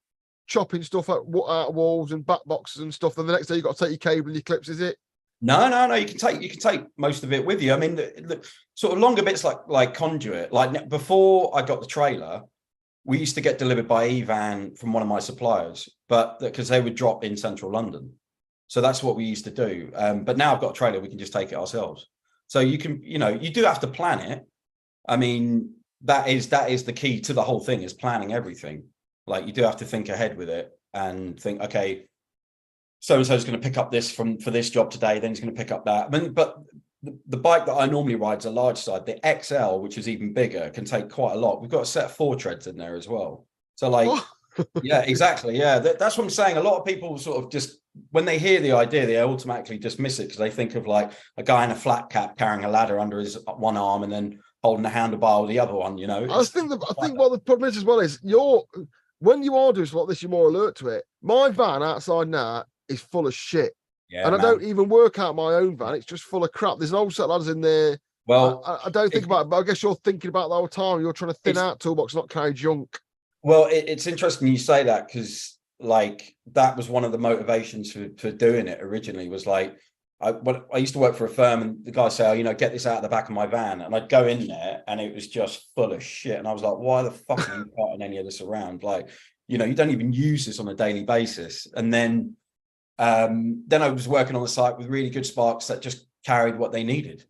chopping stuff out of walls and back boxes and stuff. Then the next day you got to take your cable and your clips. Is it? No. You can take most of it with you. I mean, the sort of longer bits like conduit. Like before I got the trailer, we used to get delivered by e-van from one of my suppliers, but because they would drop in central London. So that's what we used to do. But now I've got a trailer, we can just take it ourselves. So you can, you do have to plan it. I mean, that is the key to the whole thing, is planning everything. Like you do have to think ahead with it and think, okay, so-and-so is going to pick up this for this job today, then he's going to pick up that. I mean, but the bike that I normally ride is a large side. The XL, which is even bigger, can take quite a lot. We've got a set of 4 treads in there as well. So like, yeah, exactly. Yeah, that's what I'm saying. A lot of people sort of just, when they hear the idea, they automatically dismiss it because they think of like a guy in a flat cap carrying a ladder under his one arm and then holding a handlebar with the other one, I think what the problem is as well is when you are doing stuff like this, you're more alert to it. My van outside now is full of shit. Yeah, and man. I don't even work out my own van. It's just full of crap. There's an old set of ladders in there. Well, I don't think about it, but I guess you're thinking about the whole time. You're trying to thin out toolbox, not carry junk. Well, it's interesting you say that because like that was one of the motivations for doing it originally was like, I used to work for a firm and the guy say, get this out of the back of my van. And I'd go in there and it was just full of shit. And I was like, why the fuck are you carting any of this around? Like, you don't even use this on a daily basis. And then I was working on the site with really good Sparks that just carried what they needed.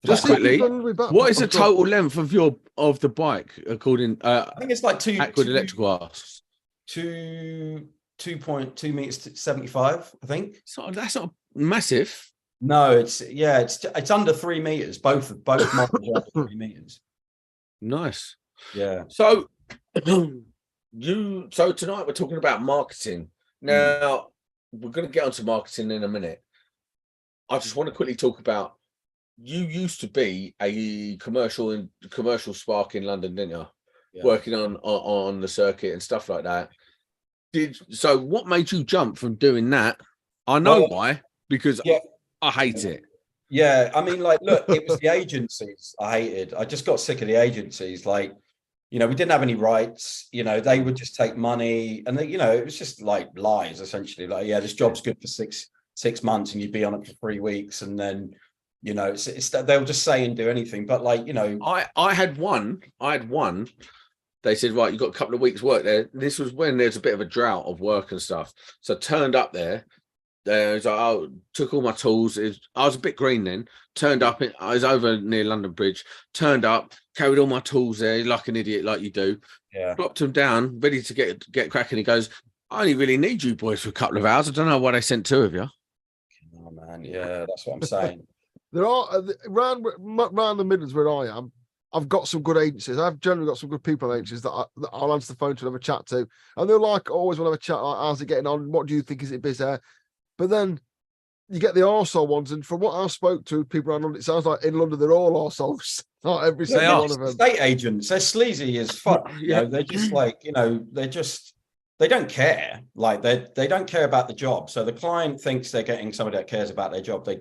Just quickly, what is the total length of the bike according? I think it's like electrical arcs. 2.2 meters to 75. I think. That's not massive. No, it's under 3 meters. Both models are under 3 meters. Nice. Yeah. So tonight we're talking about marketing. Now we're going to get onto marketing in a minute. I just want to quickly talk about. You used to be a commercial spark in London, didn't you? Yeah. Working on the circuit and stuff like that. So what made you jump from doing that? I know why, because I hate it. Yeah, I mean, like, look, it was the agencies I hated. I just got sick of the agencies. Like, we didn't have any rights. They would just take money, and it was just like lies essentially. Like, yeah, this job's good for six months, and you'd be on it for 3 weeks, and then. It's they'll just say and do anything. But like, I had one. They said, right, you've got a couple of weeks work there. This was when there's a bit of a drought of work and stuff. So I turned up there. Took all my tools. I was a bit green then. Turned up. I was over near London Bridge. Turned up, carried all my tools there like an idiot, like you do. Yeah. Dropped them down, ready to get cracking. He goes, I only really need you boys for a couple of hours. I don't know why they sent 2 of you. Oh man, yeah, that's what I'm saying. There are around the Midlands where I am. I've got some good agencies. I've generally got some good people on agencies that I'll answer the phone to and have a chat to, and they're like always want to have a chat. Like, how's it getting on? What do you think? Is it busy? But then you get the arsehole ones, and from what I've spoke to people around London, it sounds like in London they're all arseholes. Not every single one of them. Estate agents, they're sleazy as fuck. They're just like they don't care. Like they don't care about the job. So the client thinks they're getting somebody that cares about their job. They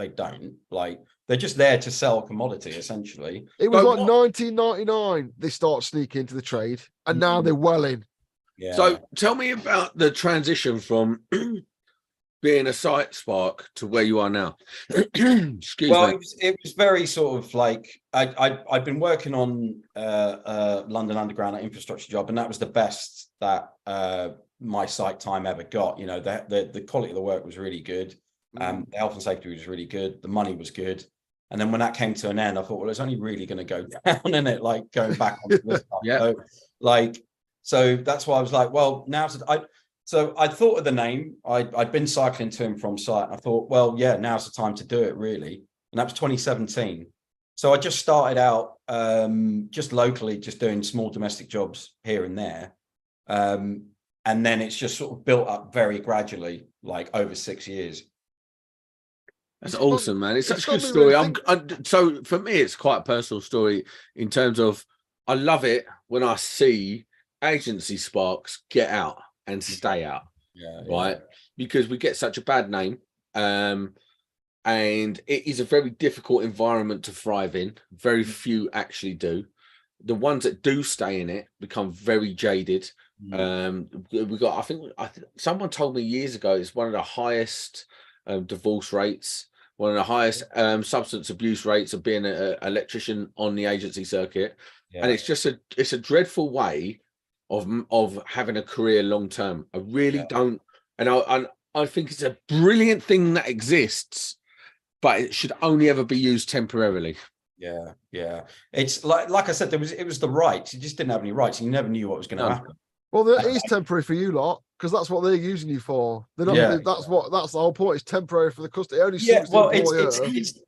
don't. Like they're just there to sell commodity essentially. It was 1999 they start sneaking into the trade, and now they're well in. Yeah. So tell me about the transition from being a site spark to where you are now. Excuse me. It was very sort of like I'd been working on London Underground, an infrastructure job, and that was the best that my site time ever got. The quality of the work was really good. The health and safety was really good. The money was good. And then when that came to an end, I thought, well, it's only really going to go down, isn't it? Like going back onto this stuff. Yeah. So that's why I was like, well, so I thought of the name. I'd been cycling to and from site. And I thought, well, yeah, now's the time to do it, really. And that was 2017. So I just started out just locally, just doing small domestic jobs here and there. And then it's just sort of built up very gradually, like over 6 years. That's awesome, man. It's such a good story. So for me, it's quite a personal story in terms of I love it when I see agency sparks get out and stay out, right? Because we get such a bad name, and it is a very difficult environment to thrive in. Very few actually do. The ones that do stay in it become very jaded, We got, I think someone told me years ago, it's one of the highest divorce rates, one of the highest substance abuse rates of being an electrician on the agency circuit. And it's just it's a dreadful way of having a career long term. I really don't, and I think it's a brilliant thing that exists, but it should only ever be used temporarily. Yeah. It's like I said, it was the rights. You just didn't have any rights, and you never knew what was going to happen. Well, it is temporary for you lot, because that's what they're using you for. They're not. That's the whole point. It's temporary for the customer. It only suits the employer.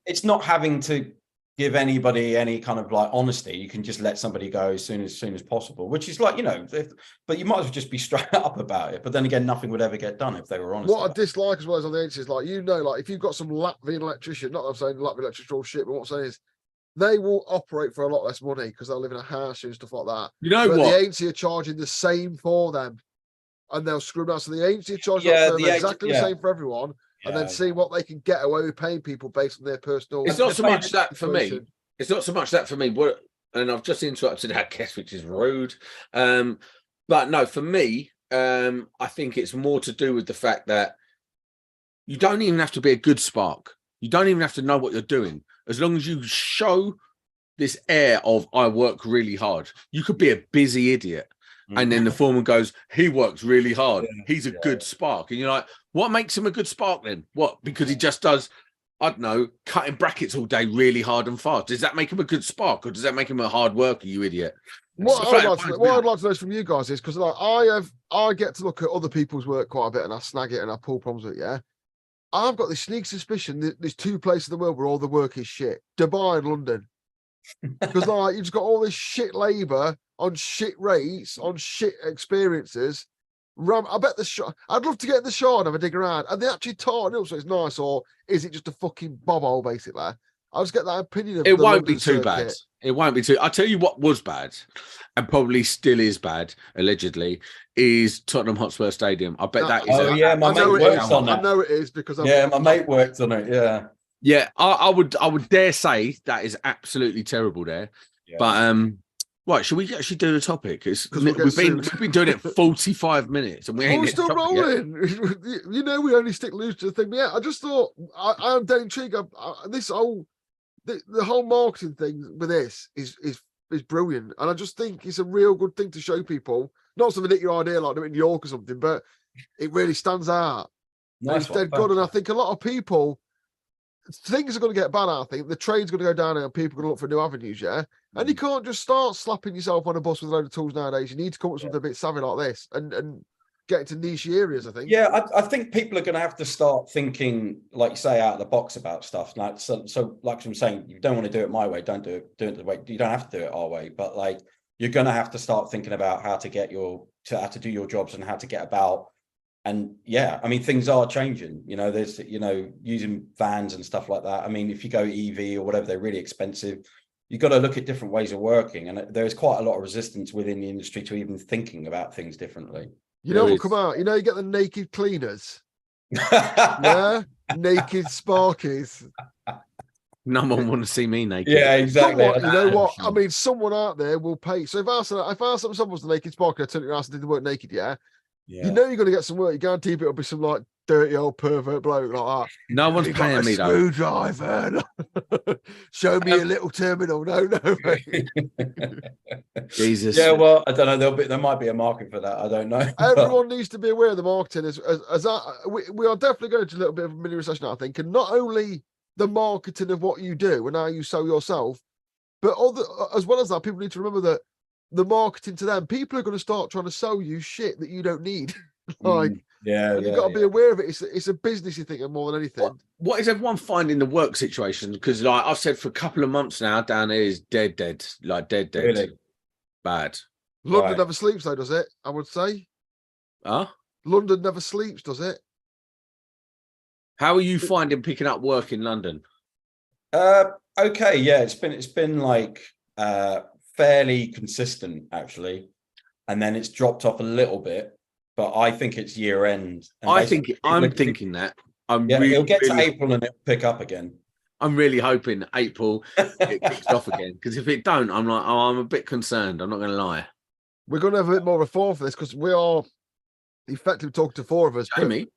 It's not having to give anybody any kind of like honesty. You can just let somebody go as soon as possible, which is like, but you might as well just be straight up about it. But then again, nothing would ever get done if they were honest. What I dislike as well as on the agencies, like, like if you've got some Latvian electrician, not that I'm saying Latvian electrician all shit, but what I'm saying is they will operate for a lot less money because they'll live in a house and stuff like that. You know but what? The agency are charging the same for them, and they'll screw them out. So the agency are charging exactly the same for everyone, and then see what they can get away with paying people based on their personal. It's not so much that for me. It's not so much that for me. And I've just interrupted that guest, which is rude. But no, for me, I think it's more to do with the fact that you don't even have to be a good spark. You don't even have to know what you're doing. As long as you show this air of I work really hard. You could be a busy idiot. And then the foreman goes, he works really hard. He's a good spark. And you're like, what makes him a good spark then? What? Because he just does, I don't know, cutting brackets all day really hard and fast. Does that make him a good spark, or does that make him a hard worker, you idiot? What I'd like to know from you guys is, because like I get to look at other people's work quite a bit, and I snag it and I pull problems with it, I've got this sneaky suspicion that there's two places in the world where all the work is shit: Dubai and London. Because like you've just got all this shit labour on shit rates, on shit experiences. I bet I'd love to get in the shore and have a dig around. And they actually tartan up so it's nice, or is it just a fucking bobhole basically? I just get that opinion of it won't be too bad. It won't be too. I'll tell you what was bad, and probably still is bad, allegedly, is Tottenham Hotspur Stadium. I bet that is. Oh yeah, my mate works on that. I know it is because my mate worked on it. Yeah. I would dare say that is absolutely terrible there. Yeah. But right, should we actually do the topic? Because we've been doing it 45 minutes and we're still rolling. We only stick loose to the thing. But yeah, I just thought I am dead intrigued. The whole marketing thing with this is brilliant, and I just think it's a real good thing to show people. Not something that your idea like doing in York or something, but it really stands out. Nice, it's dead good, and I think a lot of people. Things are going to get bad. I think the trade's going to go down and people are going to look for new avenues. And you can't just start slapping yourself on a bus with a load of tools nowadays. You need to come up with something a bit savvy like this and get into niche areas. I think. Yeah, I think people are going to have to start thinking, like you say, out of the box about stuff. Like so, like I'm saying, you don't want to do it my way. Don't do it the way. You don't have to do it our way. But like, you're going to have to start thinking about how to do your jobs and how to get about. And yeah, I mean, things are changing, there's, using vans and stuff like that. I mean, if you go EV or whatever, they're really expensive. You've got to look at different ways of working. And there's quite a lot of resistance within the industry to even thinking about things differently. Will come out, you get the naked cleaners. Yeah. Naked Sparkies. No one want to see me naked. Yeah, exactly. You know what? I mean, someone out there will pay. So if I said someone's the naked Sparky, I turned around and did the work naked, you're going to get some work. You guarantee it'll be some like dirty old pervert bloke like that. No one's paying me though. Screwdriver. Show me a little terminal. No, mate. Jesus. Yeah, well, I don't know. There might be a market for that. I don't know. Everyone needs to be aware of the marketing. We are definitely going to a little bit of a mini recession, I think, and not only the marketing of what you do and how you sell yourself, but as well as that, people need to remember that the marketing to them, people are going to start trying to sell you shit that you don't need. You've got to be aware of it. It's a businessy thing more than anything. What is everyone finding the work situation? Because like I've said for a couple of months now, down here is dead, like dead. Really? Bad. London never sleeps though, does it? I would say. London never sleeps, does it? How are you finding picking up work in London? Okay, yeah, it's been like fairly consistent actually, and then it's dropped off a little bit, but I think it's year end. I'm thinking that it'll get to April and it'll pick up again. I'm really hoping April it kicks off again, because if it don't, I'm like, I'm a bit concerned. I'm not going to lie. we're going to have a bit more reform for this because we are effectively talking to 4 of us. Jamie,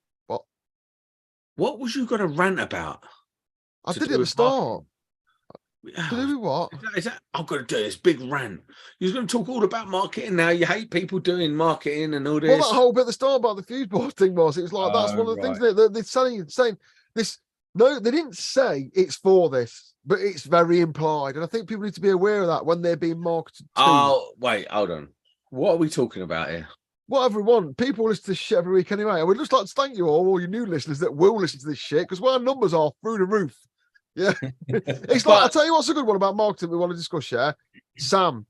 what was you going to rant about? I did it at the start. To do with what? Is that I'm going to do this big rant? You're going to talk all about marketing now. You hate people doing marketing and all this. Well, that whole bit at the start about the fuse board thing was, it was like, that's one of the things that they're saying this. No, they didn't say it's for this, but it's very implied. And I think people need to be aware of that when they're being marketed to. Oh, wait, hold on. What are we talking about here? Whatever we want. People listen to this shit every week anyway. And we'd just like to thank you all your new listeners that will listen to this shit, because our numbers are through the roof. Yeah. It's like, I'll tell you what's a good one about marketing we want to discuss, yeah? Sam,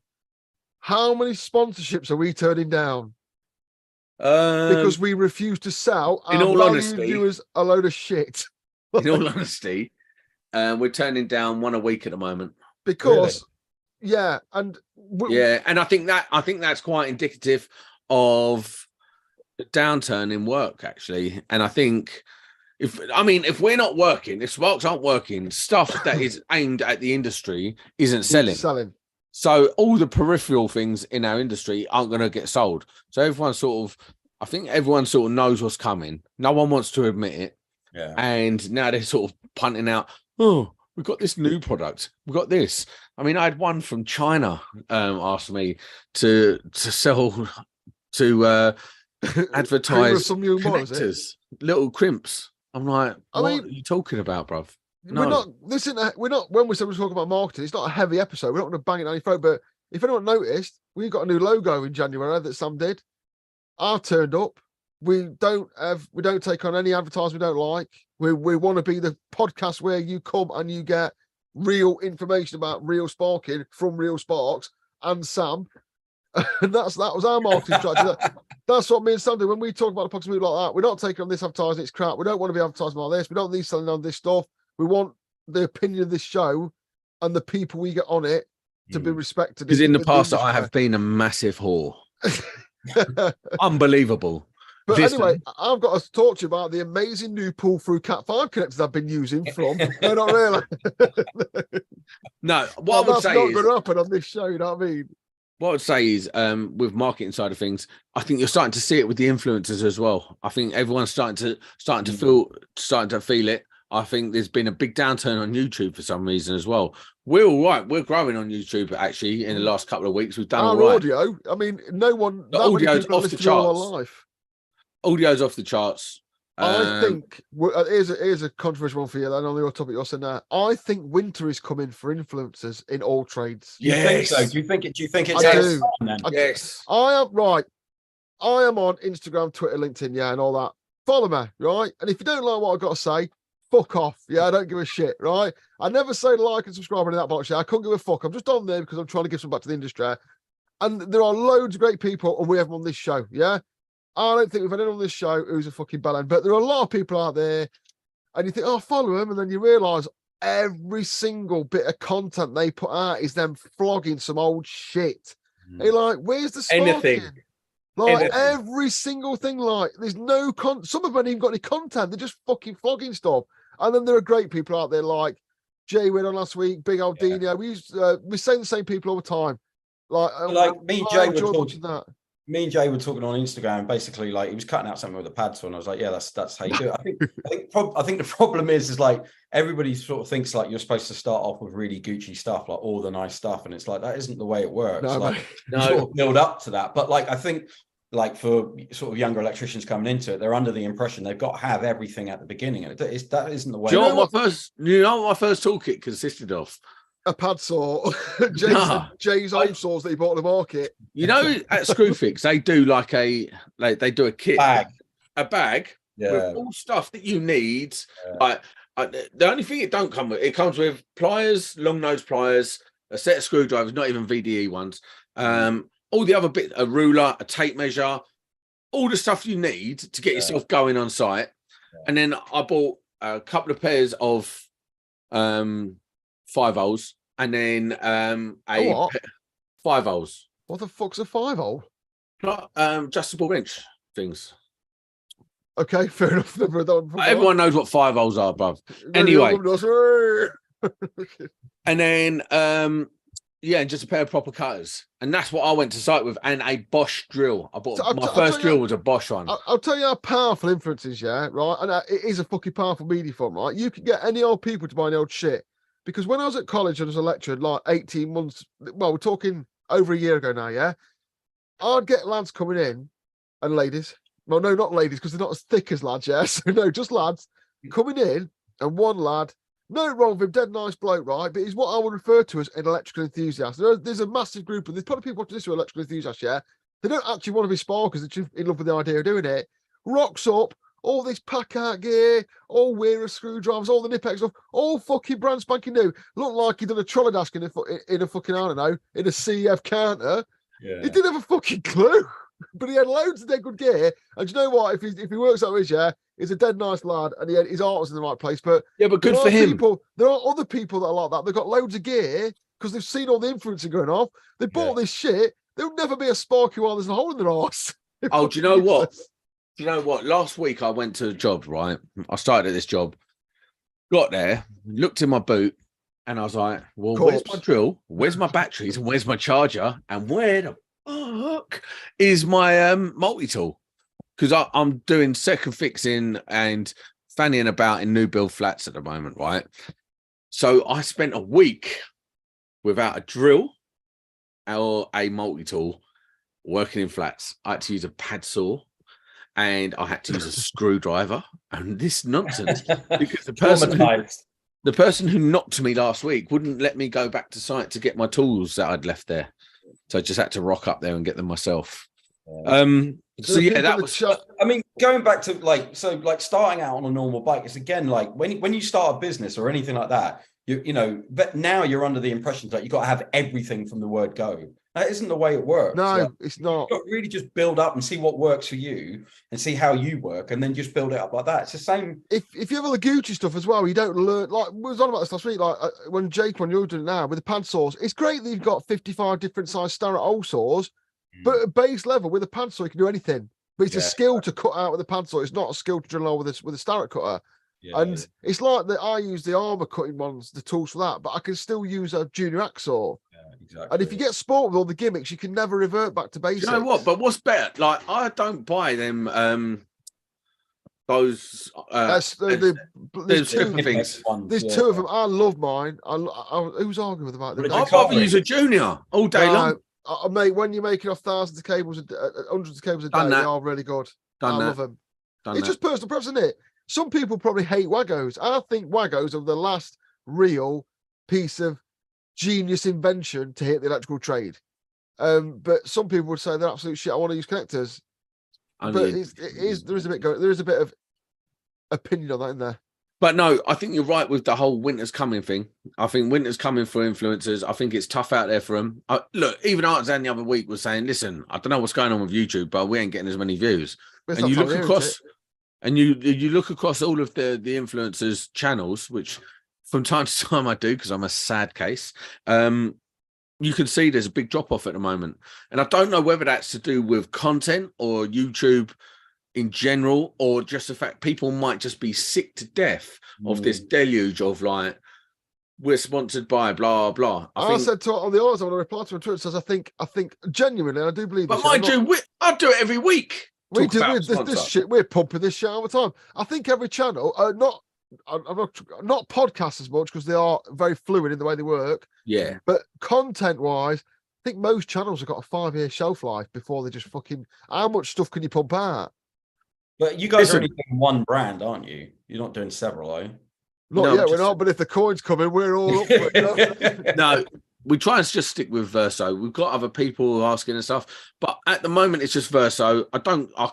how many sponsorships are we turning down? Because we refuse to sell our viewers a load of shit. In all honesty, we're turning down 1 a week at the moment. Because, yeah, and and I think that's quite indicative of the downturn in work, actually. And I think if we're not working, if sparks aren't working, stuff that is aimed at the industry isn't selling. So all the peripheral things in our industry aren't going to get sold. So everyone sort of knows what's coming. No one wants to admit it. Yeah. And now they're sort of punting out, oh, we've got this new product. We've got this. I mean, I had one from China ask me to sell, to advertise some new connectors, little crimps. I'm like, what are you talking about, bruv? No. We're not, when we said we're talking about marketing, it's not a heavy episode. We're not going to bang it down your throat. But if anyone noticed, we got a new logo in January that Sam did. I turned up. We don't take on any advertising we don't like. We want to be the podcast where you come and you get real information about real sparking from real sparks and Sam. And that was our marketing strategy. That's what me and Sam do when we talk about the podcast like that. We're not taking on this advertising, it's crap. We don't want to be advertising like this. We don't need selling on this stuff. We want the opinion of this show and the people we get on it to be respected. Because in the past, I have been a massive whore. Unbelievable. But anyway, I've got to talk to you about the amazing new pull-through Cat 5 connectors I've been using from. No, not really. No, what I would say is... That's not going to happen on this show, you know what I mean? What I'd say is, with marketing side of things, I think you're starting to see it with the influencers as well. I think everyone's starting to feel it. I think there's been a big downturn on YouTube for some reason as well. We're all right. We're growing on YouTube actually in the last couple of weeks. We've done all right. Audio. I mean, no one. The audio's off the charts. Audio's off the charts. I think here's a controversial one for you. Then on your topic you're saying that I think winter is coming for influencers in all trades. Yes. Do you think it's? I do. Yes. I am right. I am on Instagram, Twitter, LinkedIn, yeah, and all that. Follow me, right? And if you don't like what I've got to say, fuck off. Yeah, I don't give a shit, right? I never say like and subscribe and that box. Yeah, I couldn't give a fuck. I'm just on there because I'm trying to give some back to the industry. And there are loads of great people, and we have them on this show. Yeah, I don't think we've had anyone on this show who's a fucking bellend, but there are a lot of people out there, and you think, oh, follow them, and then you realise every single bit of content they put out is them flogging some old shit. And you're like, where's the sparking? Anything. Like every single thing, like there's no some of them haven't even got any content. They're just fucking flogging stuff. And then there are great people out there like Jay went on last week, Big Old Dino. We say the same people all the time. Like me and Jay were talking that. Me and Jay were talking on Instagram. Basically, like he was cutting out something with a pad saw, and I was like, "Yeah, that's how you do it." I think the problem is like everybody sort of thinks like you're supposed to start off with really Gucci stuff, like all the nice stuff, and it's like that isn't the way it works. No, you sort of build up to that, but like I think. Like for sort of younger electricians coming into it, they're under the impression they've got to have everything at the beginning, and that isn't the way. Do you know what my first toolkit consisted of? A pad saw, Jay's old saws that he bought on the market. You know, at Screwfix they do they do a kit, a bag with all stuff that you need. Like the only thing it don't come with, it comes with pliers, long nose pliers, a set of screwdrivers, not even VDE ones. All the other bit, a ruler, a tape measure, all the stuff you need to get yourself going on site. And then I bought a couple of pairs of 5-0s and then a 5-0s. What the fuck's a 5-0? Adjustable bench things. Okay, fair enough. Everyone knows what 5-0s are, bruv. Anyway. And then Yeah, and just a pair of proper cutters. And that's what I went to site with, and a Bosch drill. I bought my first drill was a Bosch one. I'll tell you how powerful influence is, yeah, right? And it is a fucking powerful media form, right? You can get any old people to buy any old shit. Because when I was at college and was a lecturer, like 18 months, well, we're talking over a year ago now, yeah? I'd get lads coming in and ladies. Well, no, not ladies, because they're not as thick as lads, yeah? So no, just lads coming in, and one lad, no wrong with him, dead nice bloke, right? But he's what I would refer to as an electrical enthusiast. There's a massive group, and there's probably people watching this who are electrical enthusiasts, yeah? They don't actually want to be sparkers, they're just in love with the idea of doing it. Rocks up, all this pack-out gear, all Wearer screwdrivers, all the Nipex stuff, all fucking brand spanking new. Looked like he'd done a trolley dash in a fucking, I don't know, in a CEF counter. Yeah. He didn't have a fucking clue, but he had loads of dead good gear. And you know what? If he works out his, yeah, he's a dead nice lad, and his heart was in the right place. But yeah, but good for him. There are other people that are like that. They've got loads of gear because they've seen all the influencing going off. They bought this shit. There'll never be a Sparky while there's a hole in their arse. Oh, do you know what? Do you know what? Last week I went to a job, right? I started at this job, got there, looked in my boot, and I was like, well, where's my drill? Where's my batteries? And where's my charger? And where the fuck is my multi-tool? Because I'm doing second fixing and fannying about in new build flats at the moment, right? So I spent a week without a drill or a multi-tool working in flats. I had to use a pad saw and I had to use a screwdriver and this nonsense because the person who knocked me last week wouldn't let me go back to site to get my tools that I'd left there. So I just had to rock up there and get them myself. So yeah, that was. I mean, going back to like starting out on a normal bike, it's again like when you start a business or anything like that, you know, but now you're under the impression that you got to have everything from the word go. That isn't the way it works. No, like, it's not. You've got to really just build up and see what works for you and see how you work, and then just build it up like that. It's the same. If you have all the Gucci stuff as well, you don't learn. Like we was on about this last week. Like when you're doing it now with the pad saws, it's great that you've got 55 different size Starrett hole saws, but at base level with a pad saw you can do anything. But it's a skill to cut out with a pad saw. It's not a skill to drill hole with a Starrett cutter. Yeah, and it's like that. I use the armor cutting ones, the tools for that, but I can still use a junior hacksaw. Yeah, exactly. And if you get sport with all the gimmicks, you can never revert back to basics. You know what? But what's better? Like I don't buy them. Those there's two things. There's two of them. I love mine. Who's arguing with about them? I'd rather use a junior all day long. Mate, when you're making off thousands of cables, hundreds of cables a day, they are really good. I love them. It's just personal preference, isn't it? Some people probably hate Wagos. I think Wagos are the last real piece of genius invention to hit the electrical trade. But some people would say they're absolute shit. I want to use connectors. But there is a bit of opinion on that in there. But no, I think you're right with the whole winter's coming thing. I think winter's coming for influencers. I think it's tough out there for them. Look, even Artisan the other week was saying, listen, I don't know what's going on with YouTube, but we ain't getting as many views. And you look across and you look across all of the influencers' channels, which from time to time I do because I'm a sad case. You can see there's a big drop off at the moment. And I don't know whether that's to do with content or YouTube in general, or just the fact people might just be sick to death of this deluge of like, we're sponsored by blah blah. I said to on the others, I want to reply to on Twitter, says I think genuinely, I do believe this. But mind you, I do it every week. We do this shit, we're pumping this shit all the time. I think every channel, not podcasts as much because they are very fluid in the way they work. Yeah. But content wise, I think most channels have got a 5-year shelf life before they just fucking how much stuff can you pump out? But you guys are only doing one brand, aren't you? You're not doing several, are you? Not yet, we're not, but if the coins come in, we're all up for it. No, we try and just stick with Verso. We've got other people asking and stuff, but at the moment it's just Verso. I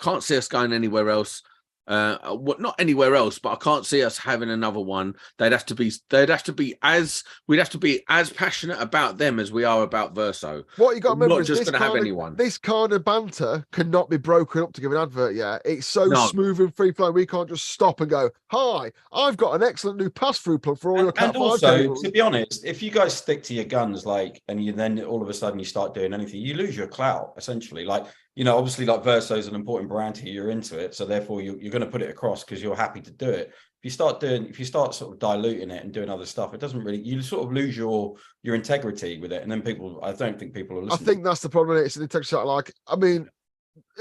can't see us going anywhere else. Not anywhere else, but I can't see us having another one. We'd have to be as passionate about them as we are about Verso. What you got to remember is just going to have anyone. This kind of banter cannot be broken up to give an advert. Yeah, it's so smooth and free flowing. We can't just stop and go, "Hi, I've got an excellent new pass-through plug for all your Cat 5 also, cables." To be honest, if you guys stick to your guns, like, and you then all of a sudden you start doing anything, you lose your clout essentially. Like, you know, obviously like Verso is an important brand to you, you're into it, so therefore you're going to put it across because you're happy to do it. If you start sort of diluting it and doing other stuff, it doesn't really, you sort of lose your integrity with it, and then I don't think people are listening. I think that's the problem. It's an integrity. Like, I mean,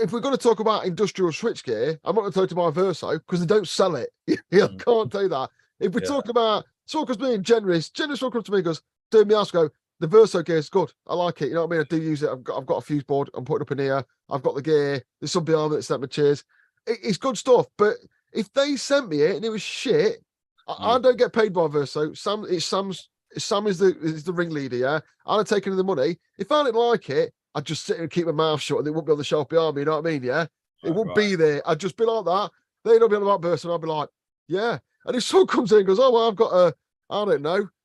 if we're going to talk about industrial switchgear, I'm not going to talk to my Verso because they don't sell it. I can't do that. If we're talking about Talker's being generous will come to me and goes, do me ask, go, the Verso gear is good. I like it. You know what I mean? I do use it. I've got a fuse board I'm putting up in here. I've got the gear. There's some behind it that sent me cheers. It's good stuff. But if they sent me it and it was shit, I don't get paid by Verso. Sam is the ringleader, yeah? I'd have taken the money. If I didn't like it, I'd just sit and keep my mouth shut and it wouldn't be on the shelf behind me, you know what I mean? Yeah. It wouldn't be there. I'd just be like that. They'd all be on about Verso and I'd be like, yeah. And if someone comes in and goes, oh, well, I've got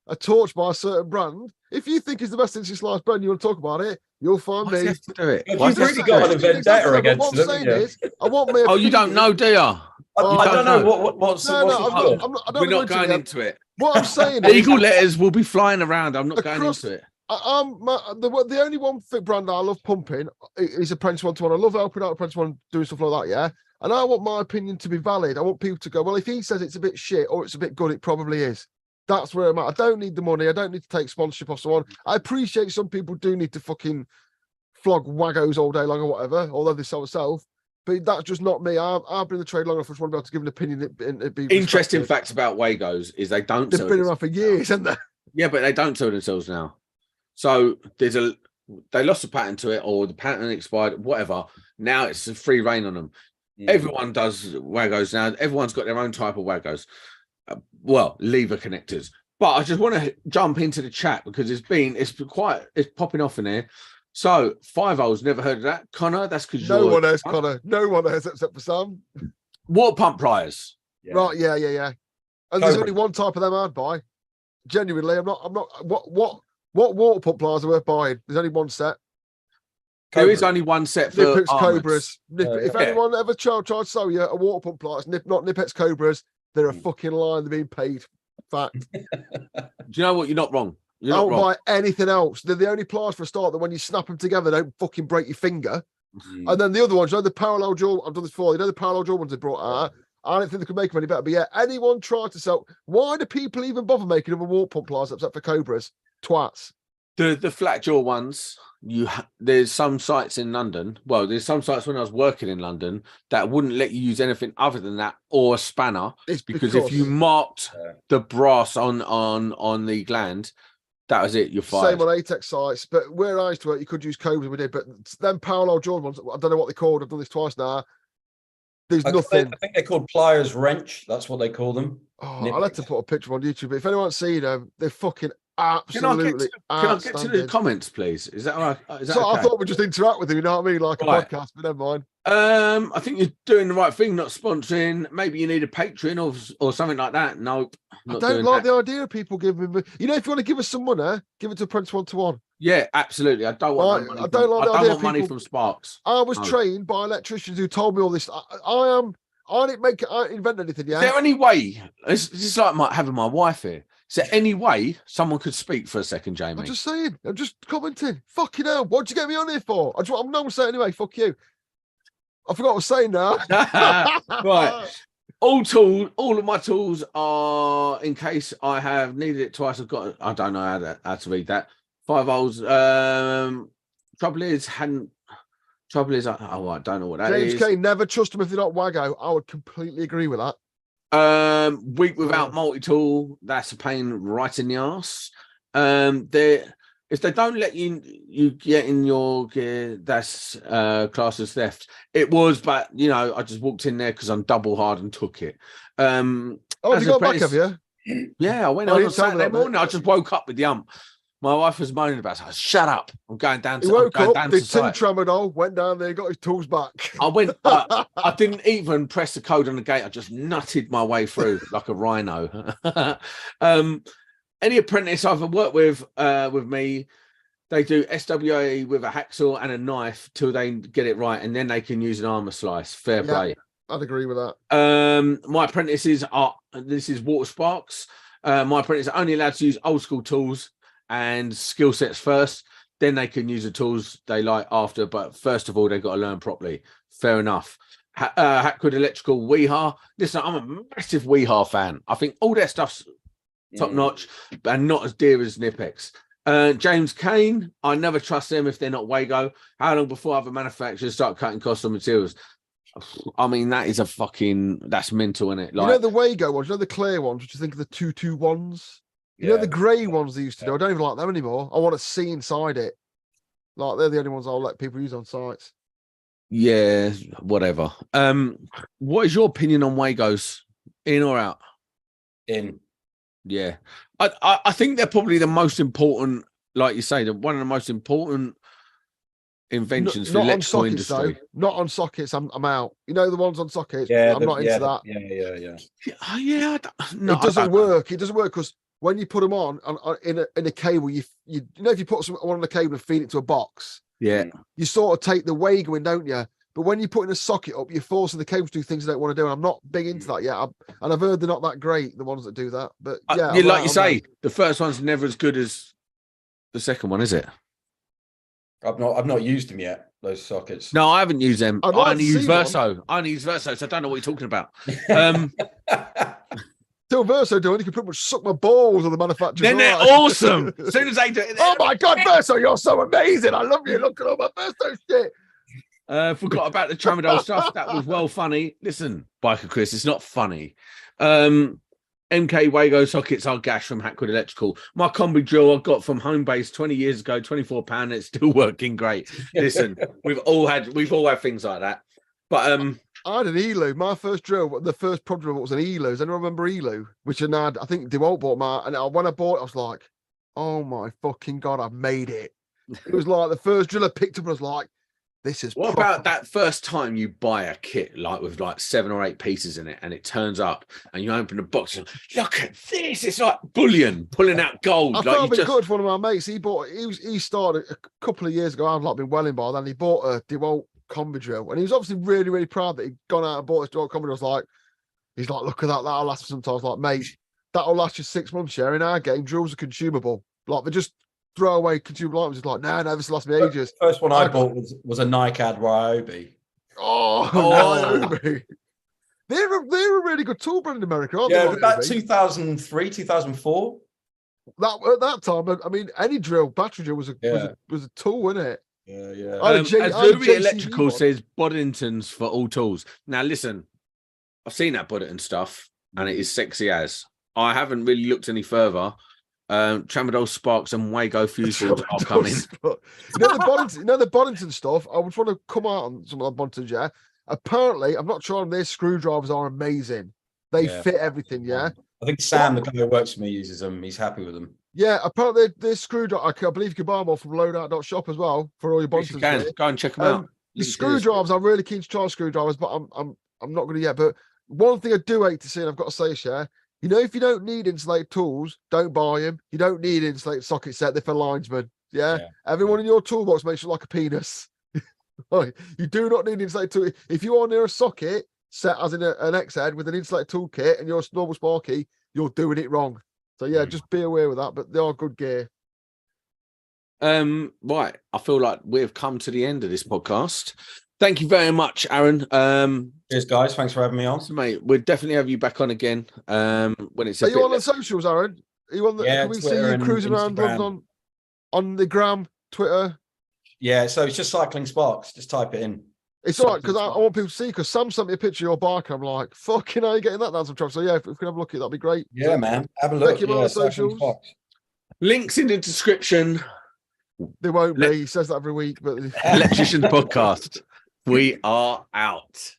a torch by a certain brand. If you think it's the best since sliced bread and you want to talk about it, you'll find me. To do it. You've really got an vendetta against them. What I'm saying is, I want me. Oh, you don't know, do you? I don't know what's We're not going into it. What I'm saying is, legal letters will be flying around. I'm not going into it. The only one brand I love pumping is Apprentice 1-to-1. I love helping out Apprentice 1 doing stuff like that, yeah. And I want my opinion to be valid. I want people to go, well, if he says it's a bit shit or it's a bit good, it probably is. That's where I'm at. I don't need the money. I don't need to take sponsorship off someone. I appreciate some people do need to fucking flog waggos all day long or whatever, although they sell themselves. But that's just not me. I've been in the trade long enough. I just want to be able to give an opinion. And be interesting facts about wagos is they don't. They've been around for years, haven't they? Yeah, but they don't sell themselves now. So they lost the patent to it, or the patent expired, whatever. Now it's a free reign on them. Everyone does wagos now. Everyone's got their own type of wagos. Well, lever connectors. But I just want to jump into the chat because it's popping off in here. So 5-0's never heard of that. Connor, that's because no one has, Connor. No one has except for Sam. Water pump pliers. Yeah. Right, yeah. And there's only one type of them I'd buy. Genuinely, I'm not what water pump pliers are worth buying? There's only one set. There is only one set for Nipex Cobras. If anyone ever tried to sell you a water pump pliers, not Nipex Cobras, they're a fucking line. They're being paid. Fact. Do you know what? You're not wrong. I don't buy anything else. They're the only pliers for a start that when you snap them together, they don't fucking break your finger. And then the other ones, you know, the parallel jaw. I've done this before. You know the parallel jaw ones they brought out. I don't think they could make them any better. But yeah, anyone try to sell. Why do people even bother making them a water pump pliers except for Cobras? Twats. The flat jaw ones. There's some sites in London. Well, there's some sites when I was working in London that wouldn't let you use anything other than that or a spanner. It's because if you marked the brass on the gland, that was it. You're fired. Same on ATEX sites, but where I used to work, you could use Cobras. We did, but then parallel jaw ones. I don't know what they're called. I've done this twice now. There's nothing. I think they're called pliers wrench. That's what they call them. Oh, I'll have to put a picture on YouTube. But if anyone's seen them, they're fucking absolutely. Can I get to the comments, please? Is that all right? So okay? I thought we'd just interact with you. You know what I mean, like a podcast, but never mind. I think you're doing the right thing, not sponsoring. Maybe you need a Patreon or something like that. Nope. I don't like the idea of people giving me. You know, if you want to give us some money, give it to Prince 1-to-1. Yeah, absolutely. I don't want money. I don't want money from Sparks. I was trained by electricians who told me all this. I didn't invent anything. Yeah. Is there any way? It's like having my wife here. Is there any way someone could speak for a second, Jamie? I'm just saying. I'm just commenting. Fucking hell. What'd you get me on here for? I'm not saying anyway. Fuck you. I forgot what I was saying now. Right. All of my tools are in case I have needed it twice. I don't know how to read that. 5-0s. Trouble is, I don't know what that is. James Kane, never trust them if they're not Waggo. I would completely agree with that. Week without multi-tool, that's a pain right in the arse. If they don't let you get in your gear, that's classed as theft. It was, but I just walked in there because I'm double hard and took it. You got back, have you? Yeah, I went on Saturday morning. I just woke up with the ump. My wife was moaning about it. I said, shut up. I'm going down to He woke up, did 2 tramadol, went down there, got his tools back. I didn't even press the code on the gate. I just nutted my way through like a rhino. Any apprentice I've worked with me, they do SWA with a hacksaw and a knife till they get it right, and then they can use an armor slice. Fair play. I'd agree with that. My apprentices this is Water Sparks. My apprentices are only allowed to use old school tools and skill sets first. then they can use the tools they like after. But first of all, they've got to learn properly. Fair enough. Hackwood Electrical, Weehaw. Listen, I'm a massive Weehaw fan. I think all their stuff's top notch and not as dear as Nipex. James Kane, I never trust them if they're not Wago. How long before other manufacturers start cutting costs on materials? I mean, that's mental, isn't it? Like, you know the Wago ones, you know the clear ones, which you think of the 2-2 ones? You know the grey ones they used to do? I don't even like them anymore. I want to see inside it. Like, they're the only ones I'll let people use on sites. Yeah, whatever. What is your opinion on Wagos? In or out? In. Yeah. I think they're probably the most important, like you say, one of the most important inventions for the electrical industry. Though. Not on sockets, I'm out. You know the ones on sockets? Yeah, I'm not into that. Yeah. It doesn't work. It doesn't work because when you put them on in a cable, you know, if you put one on the cable and feed it to a box, you sort of take the Wago in, don't you? But when you put in a socket up, you're forcing the cable to do things they don't want to do. And I'm not big into that yet. And I've heard they're not that great, the ones that do that. But yeah, like you say, the first one's never as good as the second one, is it? I've not used them yet, those sockets. No, I haven't used them. I only use Verso. So I don't know what you're talking about. Till Verso doing, you can pretty much suck my balls on the manufacturer. Then they're awesome. As soon as they do it. Oh my God, Verso, you're so amazing. I love you. Look at all my Verso shit. Forgot about the tramadol stuff. That was well funny. Listen, Biker Chris, it's not funny. MK Wago sockets are gash from Hackwood Electrical. My combi drill I got from Homebase 20 years ago, £24. It's still working great. Listen, we've all had things like that. But I had an Elu. My first drill, the first prod drill was an Elu. Does anyone remember Elu? Which I think DeWalt bought my, and when I bought it, I was like, oh my fucking God, I've made it. It was like the first drill I picked up and I was like, this is what about that first time you buy a kit like with like 7 or 8 pieces in it and it turns up and you open the box and look at this, it's like bullion pulling out gold. I felt a bit good for one of my mates. He started a couple of years ago. I've like been well in by then. He bought a DeWalt combi drill and he was obviously really, really proud that he'd gone out and bought his DeWalt combi drill. He's like, look at that'll last for some time. I was like, mate, that'll last you 6 months. Yeah, in our game, drills are consumable. Like they're just throwaway consumable items. It's like, no, this will last me ages. The first one I bought was a NiCad Ryobi. Oh, Ryobi. They're a really good tool brand in America, aren't they? Yeah, about 2003, 2004. At that time, I mean, any battery drill was a tool, wasn't it? Yeah. As Louis Electrical says, Boddington's for all tools. Now, listen, I've seen that Boddington stuff, and it is sexy as. I haven't really looked any further. Tramadol sparks and Wago fuse boards are coming. You know the Boddington stuff. I just want to come out on some of the Boddingtons. Yeah, apparently, I'm not sure. Their screwdrivers are amazing. They fit everything. Yeah, I think Sam, the guy who works for me, uses them. He's happy with them. Yeah, apparently their screwdriver. I believe you can buy them all from loadout.shop as well for all your Boddingtons. Yes, you can. Go and check them out. The screwdrivers, I'm really keen to try screwdrivers, but I'm not going to yet. But one thing I do hate to see, and I've got to say, Cher, you know, if you don't need insulated tools, don't buy them. You don't need insulated socket set. They're for linesmen. Yeah? Everyone in your toolbox makes you look like a penis. You do not need insulated tool. If you are near a socket set as in an X-head with an insulated toolkit and you're a normal Sparky, you're doing it wrong. So yeah, just be aware of that. But they are good gear. Right. I feel like we've come to the end of this podcast. Thank you very much, Aaron. Cheers, guys. Thanks for having me on. So, mate, we'll definitely have you back on again. When it's Are you on the socials, Aaron? Are you on the? Yeah, can we see you cruising around on the gram, Twitter? Yeah, so it's just Cycling Sparks. Just type it in. It's all right because I want people to see. Because Sam sent me a picture of your bike. I'm like, fucking, how are you getting that down some trouble? So yeah, if we can have a look at it, that'd be great. Yeah, man, have a look. Thank you on the socials. Links in the description. There won't be. He says that every week, but Electricians podcast. We are out.